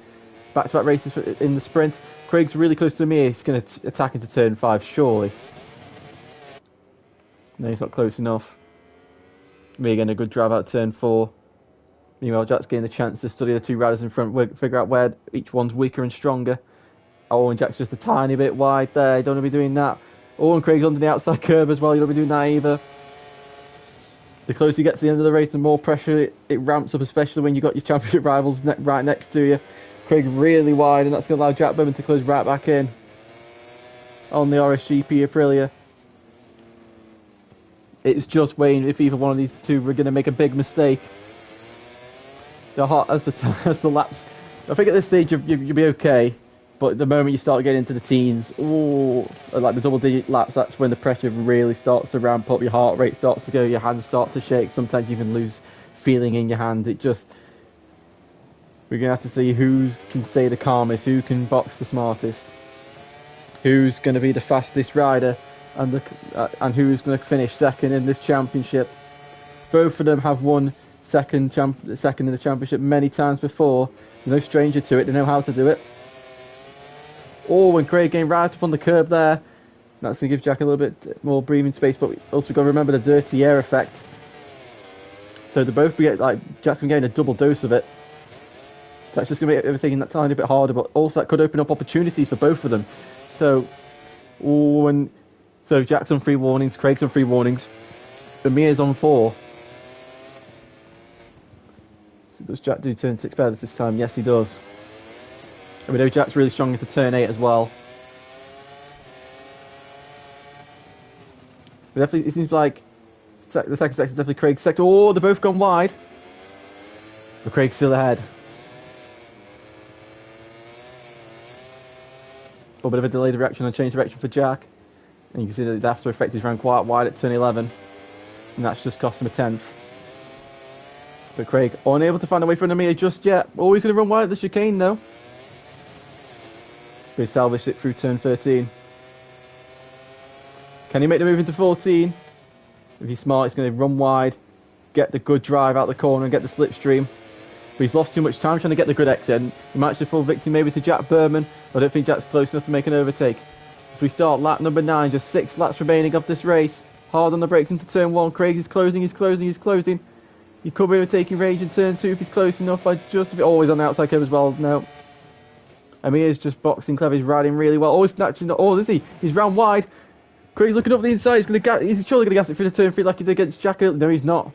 back-to-back races in the sprint. Craig's really close to me. He's going to attack into turn 5, surely. No, he's not close enough. Me getting a good drive out turn 4. Meanwhile, Jack's getting a chance to study the 2 riders in front, figure out where each one's weaker and stronger. Oh, and Jack's just a tiny bit wide there. You don't want to be doing that. Oh, and Craig's under the outside curve as well. You don't want to be doing that either. The closer you get to the end of the race, the more pressure it ramps up, especially when you've got your championship rivals right next to you. Craig really wide, and that's going to allow Jack Bowman to close right back in on the RSGP Aprilia. It's just waiting if either one of these two were going to make a big mistake. They're hot as the laps. I think at this stage you'll be okay, but the moment you start getting into the teens, like the double-digit laps, that's when the pressure really starts to ramp up. Your heart rate starts to go, your hands start to shake. Sometimes you even lose feeling in your hand. We're going to have to see who can stay the calmest, who can box the smartest, who's going to be the fastest rider, and who's going to finish second in this championship. Both of them have won second in the championship many times before. No stranger to it. They know how to do it. Oh, and Craig getting right up on the curb there. That's going to give Jack a little bit more breathing space, but also we've got to remember the dirty air effect. So they both get, like, Jack's getting a double dose of it. That's just going to make everything that tiny bit harder, but also that could open up opportunities for both of them. So Jack's on 3 warnings, Craig's on 3 warnings, Amir's on 4. So does Jack do turn 6 better this time? Yes, he does. And we know Jack's really strong into turn 8 as well. But definitely, it seems like the second sector is definitely Craig's sector. Oh, they've both gone wide. But Craig's still ahead. A bit of a delayed reaction and change direction for Jack. And you can see that the after effect is ran quite wide at turn 11. And that's just cost him a 10th. But Craig unable to find a way for Namir just yet. Always going to run wide at the chicane though. But he salvaged it through turn 13. Can he make the move into 14? If he's smart, he's going to run wide, get the good drive out the corner and get the slipstream. But he's lost too much time trying to get the good exit. He might actually fall victim maybe to Jack Berman. I don't think Jack's close enough to make an overtake. If we start lap number 9, just 6 laps remaining of this race. Hard on the brakes into turn 1. Craig is closing, he's closing, he's closing. He could be overtaking range in turn 2 if he's close enough by just a bit. Always on the outside curve as well. No. Amir's just boxing clever. He's riding really well. Oh, he's actually not. Oh, is he? He's round wide. Craig's looking up the inside. He's surely going to gas it through the turn 3 like he did against Jack earlier. No, he's not.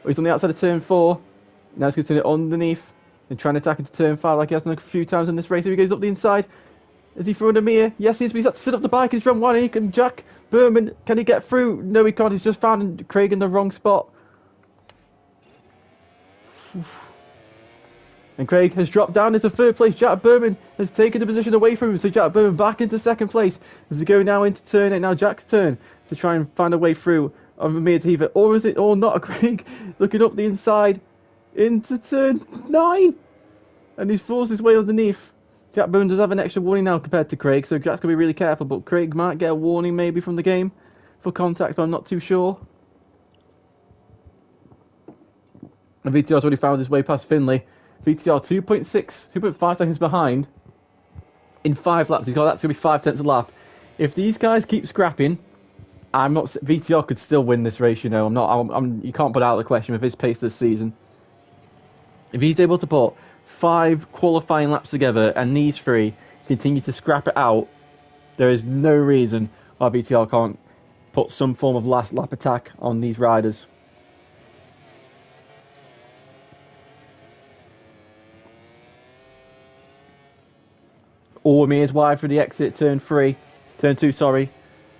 Oh, he's on the outside of turn 4. Now he's going to turn it underneath and try and attack into turn 5 like he has done a few times in this race. Here he goes up the inside. Is he through under Amir? Yes, he is, but he's had to sit up the bike. He's round wide and he can Jack Berman. Can he get through? No, he can't. He's just found Craig in the wrong spot. And Craig has dropped down into 3rd place. Jack Berman has taken the position away from him. So Jack Berman back into 2nd place. As we go now into turn 8. Now Jack's turn to try and find a way through of Amir to either. Or is it or not? Craig looking up the inside into turn 9. And he's forced his way underneath. Jack Berman does have an extra warning now compared to Craig. So Jack's going to be really careful. But Craig might get a warning maybe from the game for contact. But I'm not too sure. And VTR's already found his way past Finley. VTR 2.5 seconds behind in 5 laps. That's going to be 5 tenths a lap. If these guys keep scrapping, I'm not. VTR could still win this race. You know, I'm not. You can't put out the question with his pace this season. If he's able to put 5 qualifying laps together and these 3 continue to scrap it out, there is no reason why VTR can't put some form of last lap attack on these riders. Amir's wide for the exit, turn 2, sorry.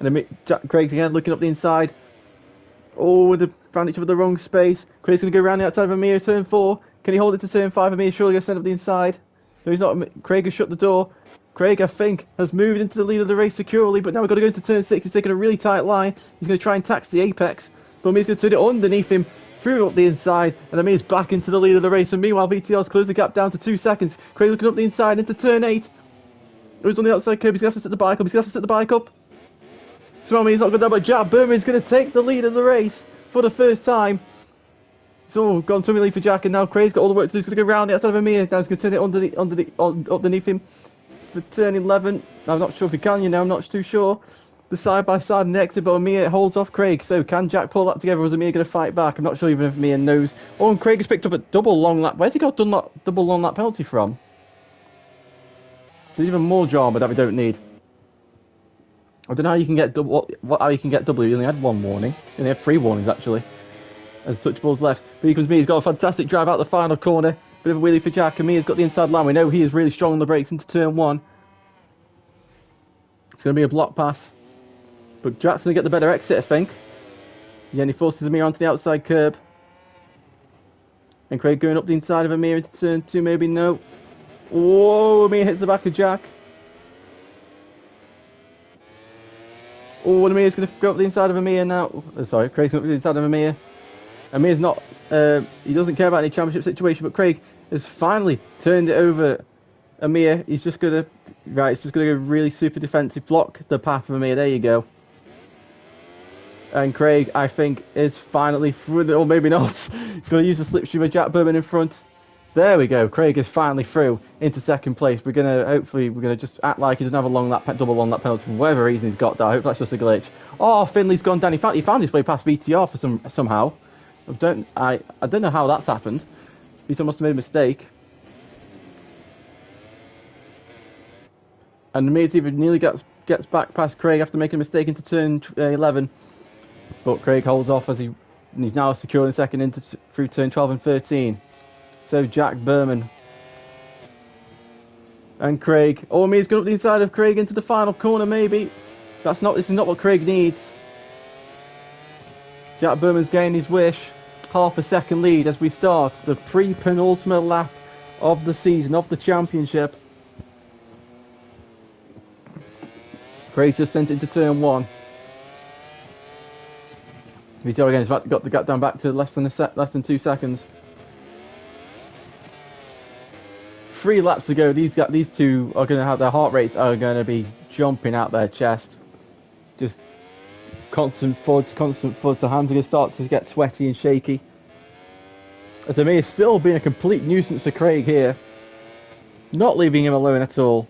And then Craig's again looking up the inside. Oh, they found each other the wrong space. Craig's going to go around the outside of Amir, turn 4. Can he hold it to turn 5? Amir's surely going to send up the inside. No, he's not. Craig has shut the door. Craig, I think, has moved into the lead of the race securely, but now we've got to go into turn 6. He's taking a really tight line. He's going to try and tax the apex. But Amir's going to turn it underneath him, through up the inside, and Amir's back into the lead of the race. And meanwhile, VTR's closed the gap down to 2 seconds. Craig looking up the inside into turn 8. He's on the outside curb. He's going to have to set the bike up. He's going to have to set the bike up. So he's not good there, but Jack Berman's going to take the lead of the race for the first time. It's all gone swimmingly for Jack, and now Craig's got all the work to do. He's going to go round the outside of Amir. Now he's going to turn it underneath him for turn 11. I'm not sure if he can, you know. I'm not too sure. The side-by-side and the exit, but Amir holds off Craig. So can Jack pull that together, or is Amir going to fight back? I'm not sure even if Amir knows. Oh, and Craig has picked up a double long lap. Where's he got double long lap penalty from? There's even more drama that we don't need. I don't know how you can get double. How you can get double? You only had 1 warning. You only had 3 warnings actually. As touchballs left. But here comes me. He's got a fantastic drive out the final corner. Bit of a wheelie for Jack. And Mia's got the inside line. We know he is really strong on the brakes into turn 1. It's going to be a block pass. But Jack's going to get the better exit, I think. Yeah, and he forces Amir onto the outside curb. And Craig going up the inside of Amir into turn 2. Maybe no. Whoa, Amir hits the back of Jack. Oh, and Amir's going to go up the inside of Amir now. Sorry, Craig's up the inside of Amir. Amir's not, he doesn't care about any championship situation, but Craig has finally turned it over Amir. He's just going to, right, he's just going to go really super defensive, block the path of Amir. There you go. And Craig, I think, is finally through, or maybe not. He's going to use the slipstream of Jack Berman in front. There we go. Craig is finally through into 2nd place. We're gonna just act like he doesn't have a double long lap penalty for whatever reason he's got that. I hope that's just a glitch. Oh, Finley's gone down. He found his way past VTR for somehow. I don't know how that's happened. VTR must have made a mistake. And Amir even nearly gets back past Craig after making a mistake into turn 11. But Craig holds off as he's now secure in 2nd through turn 12 and 13. So Jack Berman and Craig. Oh, Amir's going up the inside of Craig into the final corner, maybe. This is not what Craig needs. Jack Berman's gained his wish. Half a second lead as we start the pre-penultimate lap of the season, of the championship. Craig's just sent into turn 1. Vito again has got the gap down back to less than 2 seconds. 3 laps to go. These two are going to have their heart rates are going to be jumping out their chest. Just constant FUD. The hands are going to start to get sweaty and shaky. As there may still be a complete nuisance for Craig here. Not leaving him alone at all.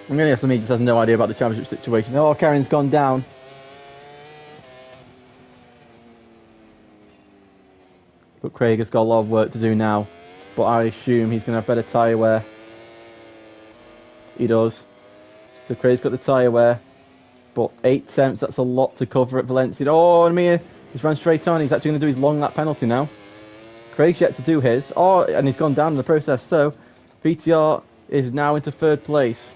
I'm going to guess he just has no idea about the championship situation. Oh, Karen's gone down. But Craig has got a lot of work to do now. But I assume he's going to have better tyre wear. He does. So Craig's got the tyre wear. But 8 tenths, that's a lot to cover at Valencian. Oh, and Mia, he's run straight on. He's actually going to do his long lap penalty now. Craig's yet to do his. Oh, and he's gone down in the process. So VTR is now into 3rd place.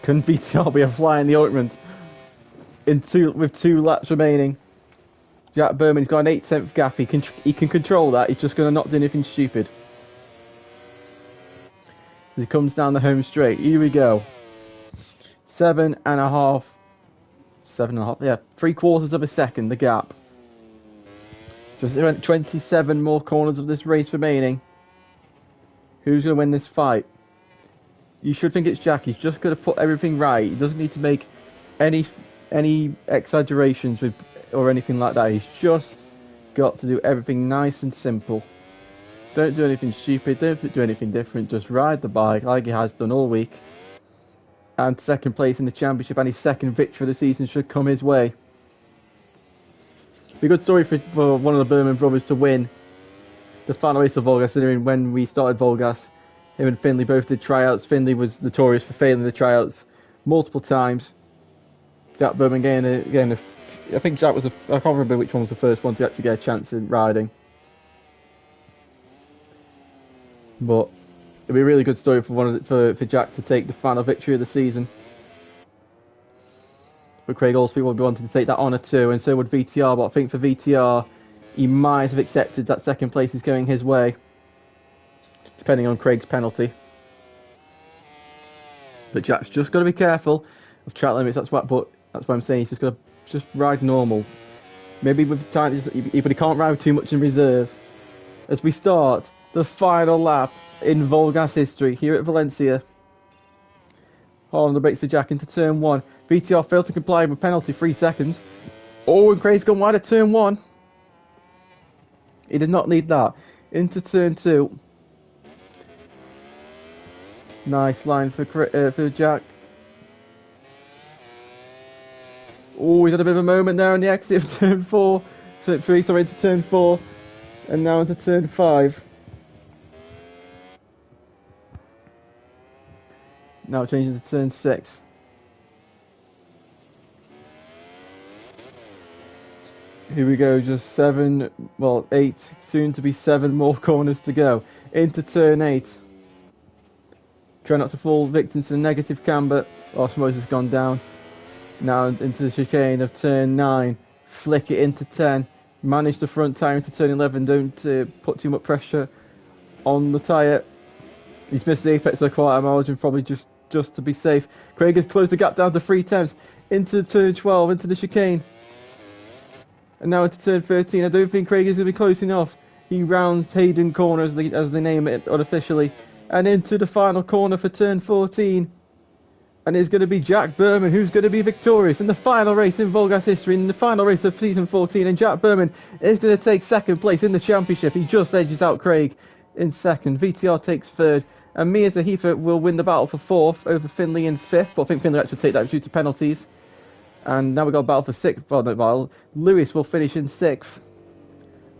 Can VTR be a fly in the ointment? With 2 laps remaining. Jack Berman's got an 8-tenth gap. He can control that. He's just going to not do anything stupid. As he comes down the home straight. Here we go. 7.5. 7.5. Yeah, 3/4 of a second. The gap. Just 27 more corners of this race remaining. Who's going to win this fight? You should think it's Jack. He's just got to put everything right. He doesn't need to make any exaggerations with or anything like that. He's just got to do everything nice and simple. Don't do anything stupid. Don't do anything different. Just ride the bike like he has done all week. And 2nd place in the championship and his 2nd victory of the season should come his way. Be a good story for one of the Berman brothers to win the final race of VollGass, considering when we started VollGass, him and Finley both did tryouts. Finley was notorious for failing the tryouts multiple times. Jack Berman again. I think Jack was. I can't remember which one was the first one to actually get a chance in riding. But it'd be a really good story for Jack to take the final victory of the season. But Craig Allspeed would be wanting to take that honour too, and so would VTR. But I think for VTR, he might have accepted that 2nd place is going his way, depending on Craig's penalty. But Jack's just got to be careful of track limits. That's what I'm saying. He's just got to ride normal. Maybe with time, but he can't ride too much in reserve. As we start the final lap in VollGass history here at Valencia. On the brakes for Jack into turn 1. VTR failed to comply with penalty 3 seconds. Oh, and Craig's gone wide at turn 1. He did not need that. Into turn 2. Nice line for Jack. Oh, he's had a bit of a moment there on the exit of turn 4. Sorry, into turn 4. And now into turn 5. Now changing to turn 6. Here we go, just 8, soon to be 7 more corners to go. Into turn 8. Try not to fall victim to the negative camber. Osmosis has gone down. Now into the chicane of turn 9. Flick it into 10. Manage the front tyre into turn 11. Don't put too much pressure on the tyre. He's missed the apex by quite a margin, probably just to be safe. Craig has closed the gap down to 3 tenths. Into turn 12, into the chicane. And now into turn 13. I don't think Craig is going to be close enough. He rounds Hayden Corner, as they name it unofficially. And into the final corner for turn 14. And it's going to be Jack Berman who's going to be victorious in the final race in VollGass history, in the final race of season 14. And Jack Berman is going to take 2nd place in the championship. He just edges out Craig in 2nd. VTR takes 3rd. And Mia Zahifa will win the battle for 4th over Finley in 5th. But I think Finley will actually take that due to penalties. And now we've got a battle for 6th. Well, no battle. Lewis will finish in 6th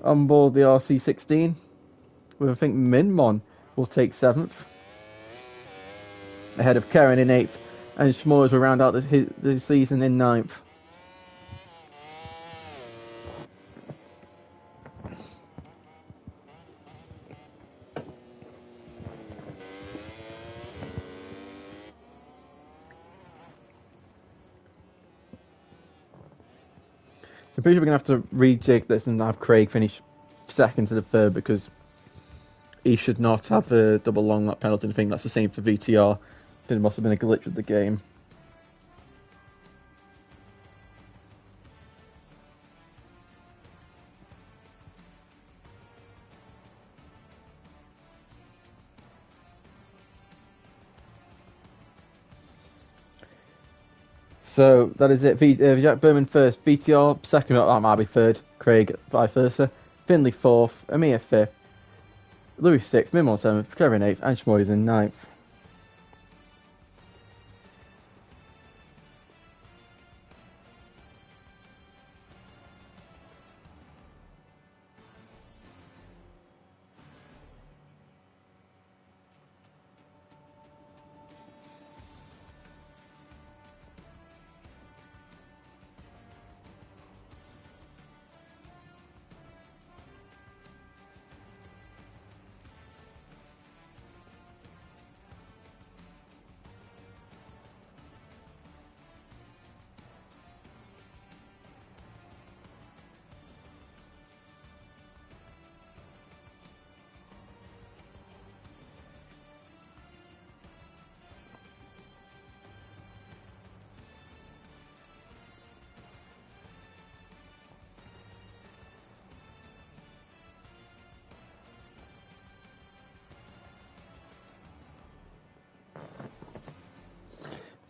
on board the RC16. With I think Minmon will take 7th. Ahead of Karen in 8th. And Schmoers will round out the season in 9th. I'm pretty sure we're going to have to rejig this and have Craig finish second to the third, because he should not have a double long lap penalty. I think that's the same for VTR. I think it must have been a glitch with the game. So that is it. Jack Berman first, VTR second, that might be third, Craig vice versa, Finley fourth, Amir fifth, Louis sixth, Mimon seventh, Kevin eighth, and Schmoyes in ninth.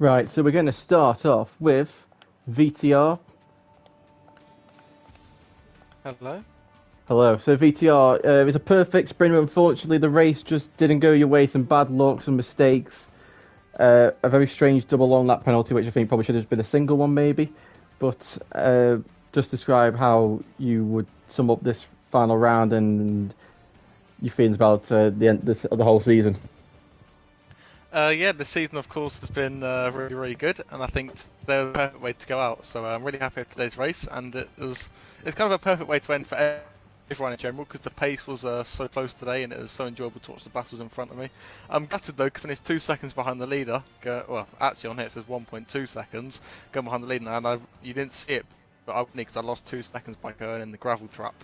Right, so we're going to start off with VTR. Hello. Hello. So VTR, it was a perfect sprint, but unfortunately the race just didn't go your way. Some bad luck, some mistakes. A very strange double long lap penalty, which I think probably should have been a single one maybe. But just describe how you would sum up this final round and your feelings about the end of the whole season. Yeah, the season, of course, has been really, really good, and I think they're the perfect way to go out. So I'm really happy with today's race, and it's kind of a perfect way to end for everyone in general, because the pace was so close today, and it was so enjoyable to watch the battles in front of me. I'm gutted though, because I finished 2 seconds behind the leader. Well, actually on here it says 1.2 seconds going behind the leader, and you didn't see it, but I because I lost 2 seconds by going in the gravel trap.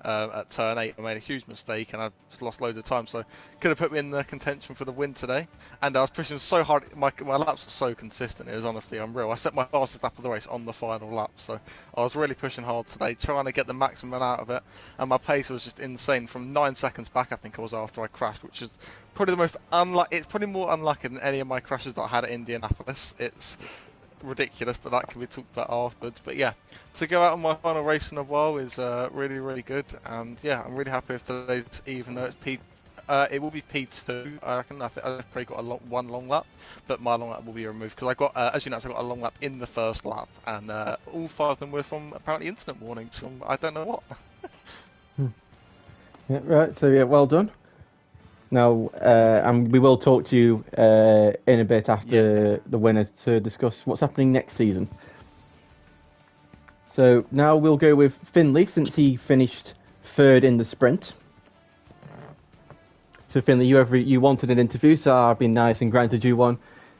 At turn 8 I made a huge mistake and I just lost loads of time, so could have put me in the contention for the win today. And I was pushing so hard, my laps were so consistent, it was honestly unreal. I set my fastest lap of the race on the final lap, so I was really pushing hard today, trying to get the maximum out of it, and my pace was just insane. From 9 seconds back I think I was after I crashed, which is probably the most it's probably more unlucky than any of my crashes that I had at Indianapolis. It's ridiculous, but that can be talked about afterwards. But yeah, to go out on my final race in a while is really, really good, and yeah, I'm really happy with today's, even though it's it will be P2. I reckon. I've probably got one long lap, but my long lap will be removed because I got, as you know, I got a long lap in the first lap, and all 5 of them were from apparently incident warnings from I don't know what. Yeah, right. So yeah, well done. Now, and we will talk to you in a bit after the winners to discuss what's happening next season. So now we'll go with Finley, since he finished third in the sprint. So Finley, you wanted an interview, so I've been nice and granted you one.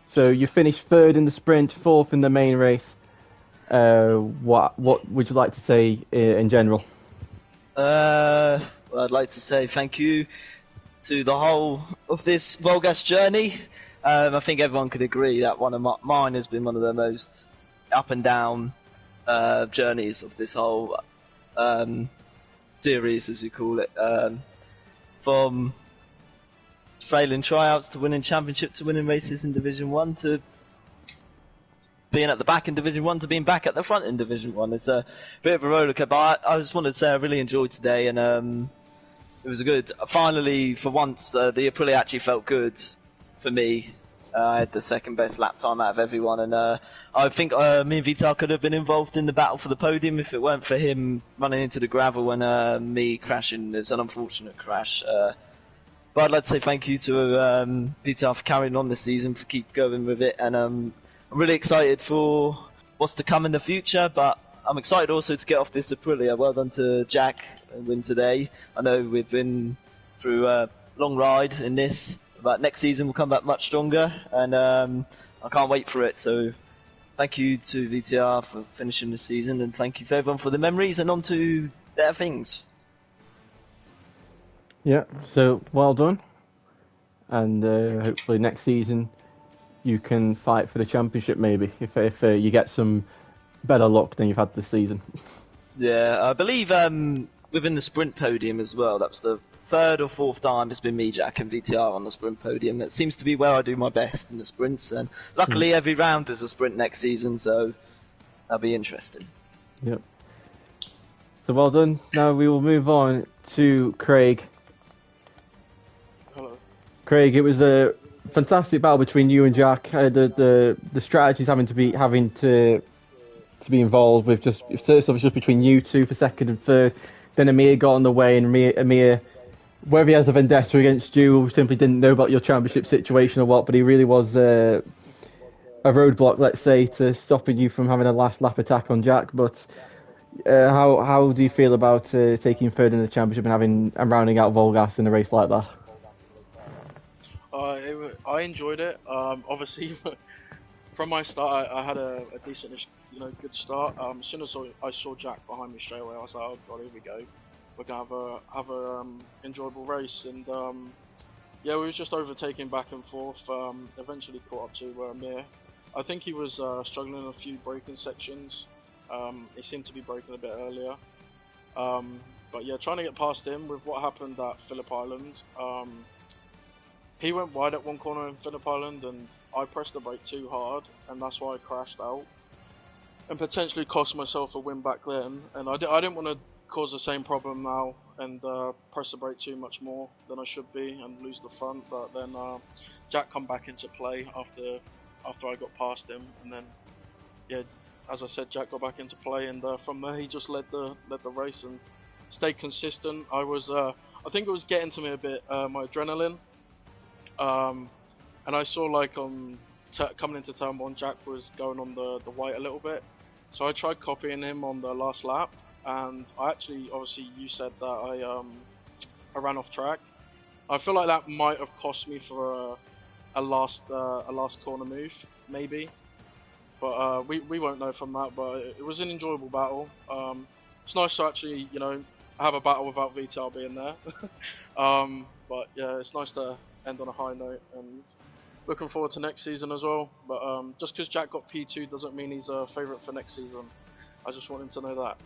So you finished third in the sprint, fourth in the main race. What would you like to say in general? Well, I'd like to say thank you to the whole of this VollGazz journey. I think everyone could agree that one of mine has been one of the most up and down journeys of this whole series, as you call it. From failing tryouts to winning championship to winning races in Division 1 to being at the back in Division 1 to being back at the front in Division 1. It's a bit of a rollercoaster, but I just wanted to say I really enjoyed today, and it was good. Finally, for once, the Aprilia actually felt good for me. I had the second best lap time out of everyone, and I think me and Vital could have been involved in the battle for the podium if it weren't for him running into the gravel and me crashing. It's an unfortunate crash. But I'd like to say thank you to Vital for carrying on this season, for keep going with it, and I'm really excited for what's to come in the future, but I'm excited also to get off this Aprilia. Well done to Jack and win today. I know we've been through a long ride in this, but next season we'll come back much stronger, and I can't wait for it. So thank you to VTR for finishing the season, and thank you for everyone for the memories, and on to better things. Yeah, so well done. And hopefully next season you can fight for the championship maybe, if you get some better luck than you've had this season. Yeah, I believe within the sprint podium as well, that was the 3rd or 4th time it's been me, Jack, and VTR on the sprint podium. That seems to be where I do my best in the sprints, and luckily every round is a sprint next season, so that'll be interesting. Yep. So well done. Now we will move on to Craig. Hello. Craig, it was a fantastic battle between you and Jack. The strategies having to be involved with just first off, just between you two for 2nd and 3rd. Then Amir got on the way, and Amir, whether he has a vendetta against you or simply didn't know about your championship situation or what, but he really was a roadblock, let's say, to stopping you from having a last lap attack on Jack. But how do you feel about taking 3rd in the championship and rounding out VollGass in a race like that? I enjoyed it. Obviously, from my start, I had a decent, good start. As soon as I saw Jack behind me straight away, I was like, "Oh God, here we go. We're gonna have a enjoyable race." And yeah, we was just overtaking back and forth. Eventually caught up to Amir. I think he was struggling in a few braking sections. He seemed to be braking a bit earlier. But yeah, trying to get past him with what happened at Phillip Island. He went wide at one corner in Phillip Island, and I pressed the brake too hard, and that's why I crashed out and potentially cost myself a win back then. And I didn't want to cause the same problem now and press the brake too much more than I should be and lose the front. But then Jack come back into play after I got past him, and then yeah, as I said, Jack got back into play, and from there he just led the race and stayed consistent. I think it was getting to me a bit, my adrenaline. And I saw coming into turn 1, Jack was going on the white a little bit, so I tried copying him on the last lap, and obviously you said that I ran off track. I feel like that might have cost me for a last corner move, maybe, but we won't know from that. But it was an enjoyable battle. It's nice to actually have a battle without VTR being there. But yeah, it's nice to end on a high note, and looking forward to next season as well. But just because Jack got P2 doesn't mean he's a favourite for next season. I just want him to know that.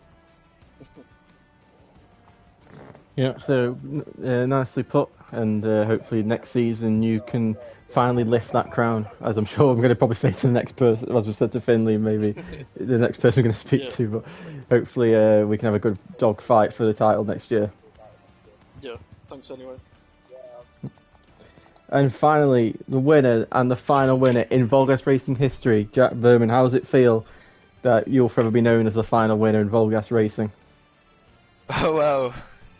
Yeah, so nicely put, and hopefully next season you can finally lift that crown, as I'm sure I'm going to probably say to the next person, as we said to Finley, maybe the next person I'm going to speak to, but hopefully we can have a good dog fight for the title next year. Yeah, thanks anyway. And finally, the winner and the final winner in VollGazzRacing history, Jack Verman. How does it feel that you'll forever be known as the final winner in VollGazzRacing? Oh well,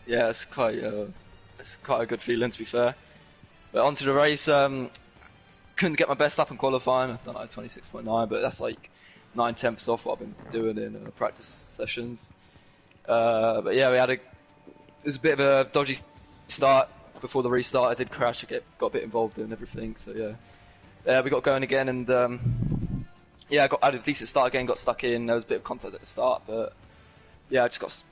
yeah, it's quite a good feeling, to be fair. But onto the race, couldn't get my best lap in qualifying. I've done like 26.9, but that's like 9/10 off what I've been doing in practice sessions. But yeah, it was a bit of a dodgy start before the restart. I did crash, got a bit involved in everything. So yeah, we got going again, and yeah, I had a decent start again. Got stuck in. There was a bit of contact at the start, but yeah, I just got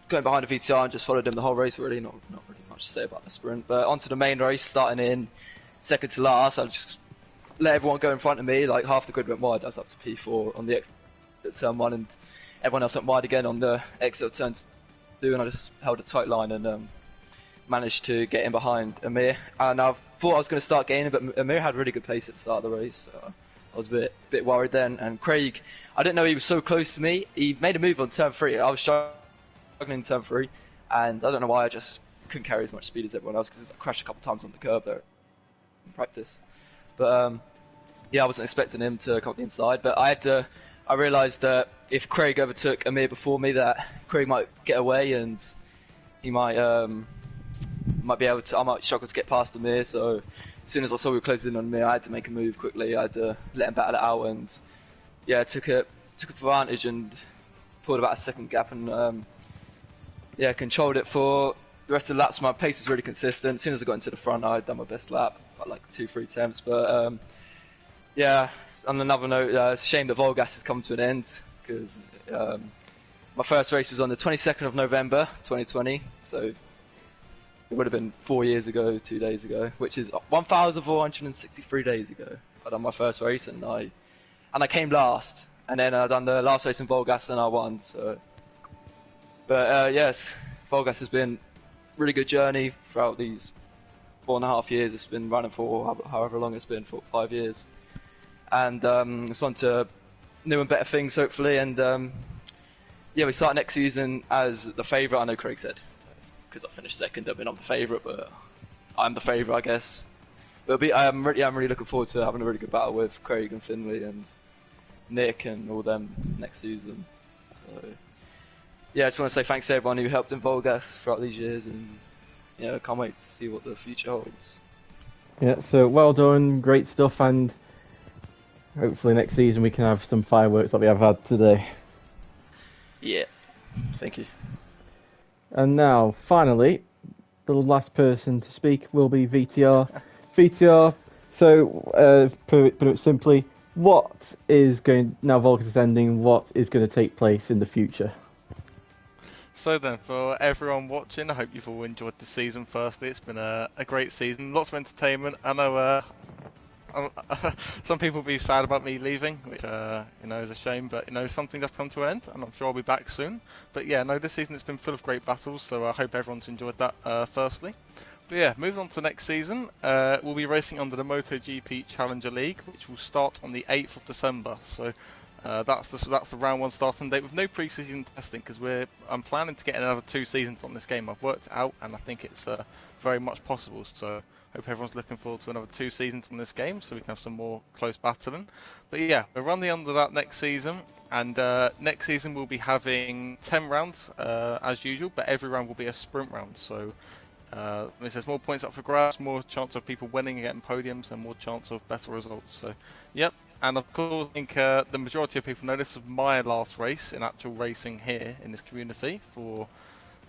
going behind the VTR and just followed him the whole race. Really, not really much to say about the sprint. But onto the main race, starting in second to last. I just let everyone go in front of me. Like half the grid went wide. I was up to P4 on the exit at turn 1, and everyone else went wide again on the exit of turn 2. And I just held a tight line and managed to get in behind Amir. And I thought I was going to start gaining, but Amir had really good pace at the start of the race. So I was a bit worried then. And Craig, I didn't know he was so close to me. He made a move on turn 3. I was struggling in turn 3, and I don't know why I just couldn't carry as much speed as everyone else, because I crashed a couple of times on the curb there in practice. But yeah, I wasn't expecting him to come up the inside. But I realised that if Craig overtook Amir before me, that Craig might get away, and he might be able to. I might struggle to get past Amir. So as soon as I saw we were closing in on Amir, I had to make a move quickly. I had to let him battle it out, and yeah, took advantage and pulled about a second gap, and yeah, controlled it for the rest of the laps. My pace was really consistent. As soon as I got into the front, I had done my best lap, by like 2-3 attempts. But Yeah, on another note, it's a shame that VollGass has come to an end, because my first race was on the 22nd of November 2020, so it would have been 4 years ago, 2 days ago, which is 1,463 days ago. I done my first race and I came last, and then I done the last race in VollGass and I won. So, but yes, VollGass has been a really good journey throughout these 4.5 years. It's been running for however long it's been, for 5 years, and it's on to new and better things hopefully. And yeah, we start next season as the favourite. I know Craig said, because I finished second, I mean I'm the favourite, but I'm the favourite, I guess. But I'm really looking forward to having a really good battle with Craig and Finley and Nick and all them next season. So yeah, I just want to say thanks to everyone who helped in VollGass throughout these years, and yeah, I can't wait to see what the future holds. Yeah, so well done, great stuff, and hopefully next season we can have some fireworks like we have had today. Yeah, thank you. And now, finally, the last person to speak will be VTR. VTR, so put it simply, what is going, now VollGass is ending, what is going to take place in the future? So then, for everyone watching, I hope you've all enjoyed the season. Firstly, it's been a great season, lots of entertainment. I know some people will be sad about me leaving, which is a shame, but something does come to an end, and I'm sure I'll be back soon. But yeah, no, this season it's been full of great battles, so I hope everyone's enjoyed that. Firstly, but yeah, moving on to next season, we'll be racing under the MotoGP Challenger League, which will start on the 8th of December. So that's the round 1 starting date with no pre-season testing, because I'm planning to get another 2 seasons on this game. I've worked it out, and I think it's very much possible. So hope everyone's looking forward to another 2 seasons on this game, so we can have some more close battling. But yeah, we'll run the under that next season, and next season we'll be having 10 rounds as usual, but every round will be a sprint round. So there's more points up for grabs, more chance of people winning and getting podiums, and more chance of better results. So yep. And of course, I think the majority of people know this was my last race in actual racing here in this community for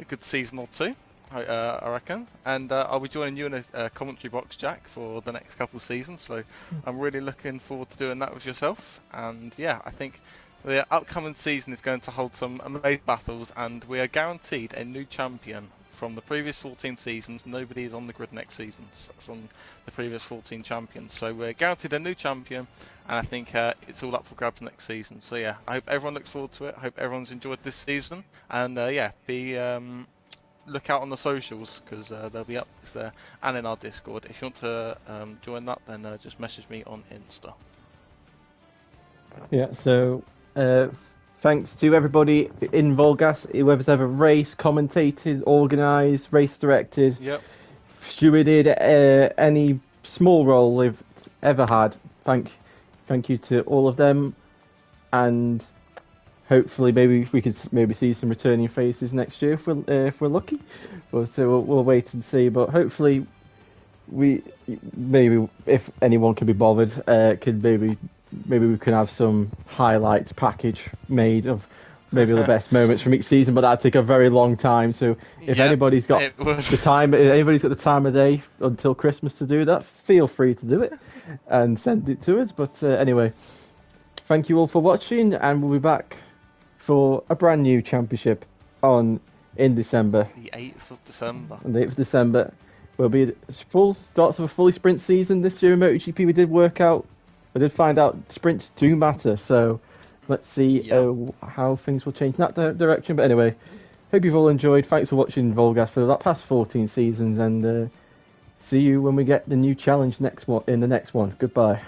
a good season or 2, I reckon. And I'll be joining you in a commentary box, Jack, for the next couple of seasons. So I'm really looking forward to doing that with yourself. And yeah, I think the upcoming season is going to hold some amazing battles, and we are guaranteed a new champion. From the previous 14 seasons, nobody is on the grid next season from the previous 14 champions. So we're guaranteed a new champion, and I think it's all up for grabs next season. So yeah, I hope everyone looks forward to it. I hope everyone's enjoyed this season, and yeah, look out on the socials, because they'll be up there and in our Discord. If you want to join that, then just message me on Insta. Yeah, so thanks to everybody in VollGass, whoever's ever raced, commentated, organised, race directed, stewarded, any small role they've ever had. Thank you to all of them, and hopefully maybe we could see some returning faces next year if we're lucky. But we'll wait and see. But hopefully maybe if anyone can be bothered, maybe we can have some highlights package made of maybe the best moments from each season, but that'd take a very long time. So if anybody's got the time of day until Christmas to do that, feel free to do it and send it to us. But anyway, thank you all for watching, and we'll be back for a brand new championship in December. The 8th of December. On the 8th of December will be full starts of a fully sprint season this year in MotoGP. We did find out sprints do matter, so let's see how things will change in that direction. But anyway, hope you've all enjoyed. Thanks for watching VollGass for that past 14 seasons, and see you when we get the new challenge in the next one. Goodbye.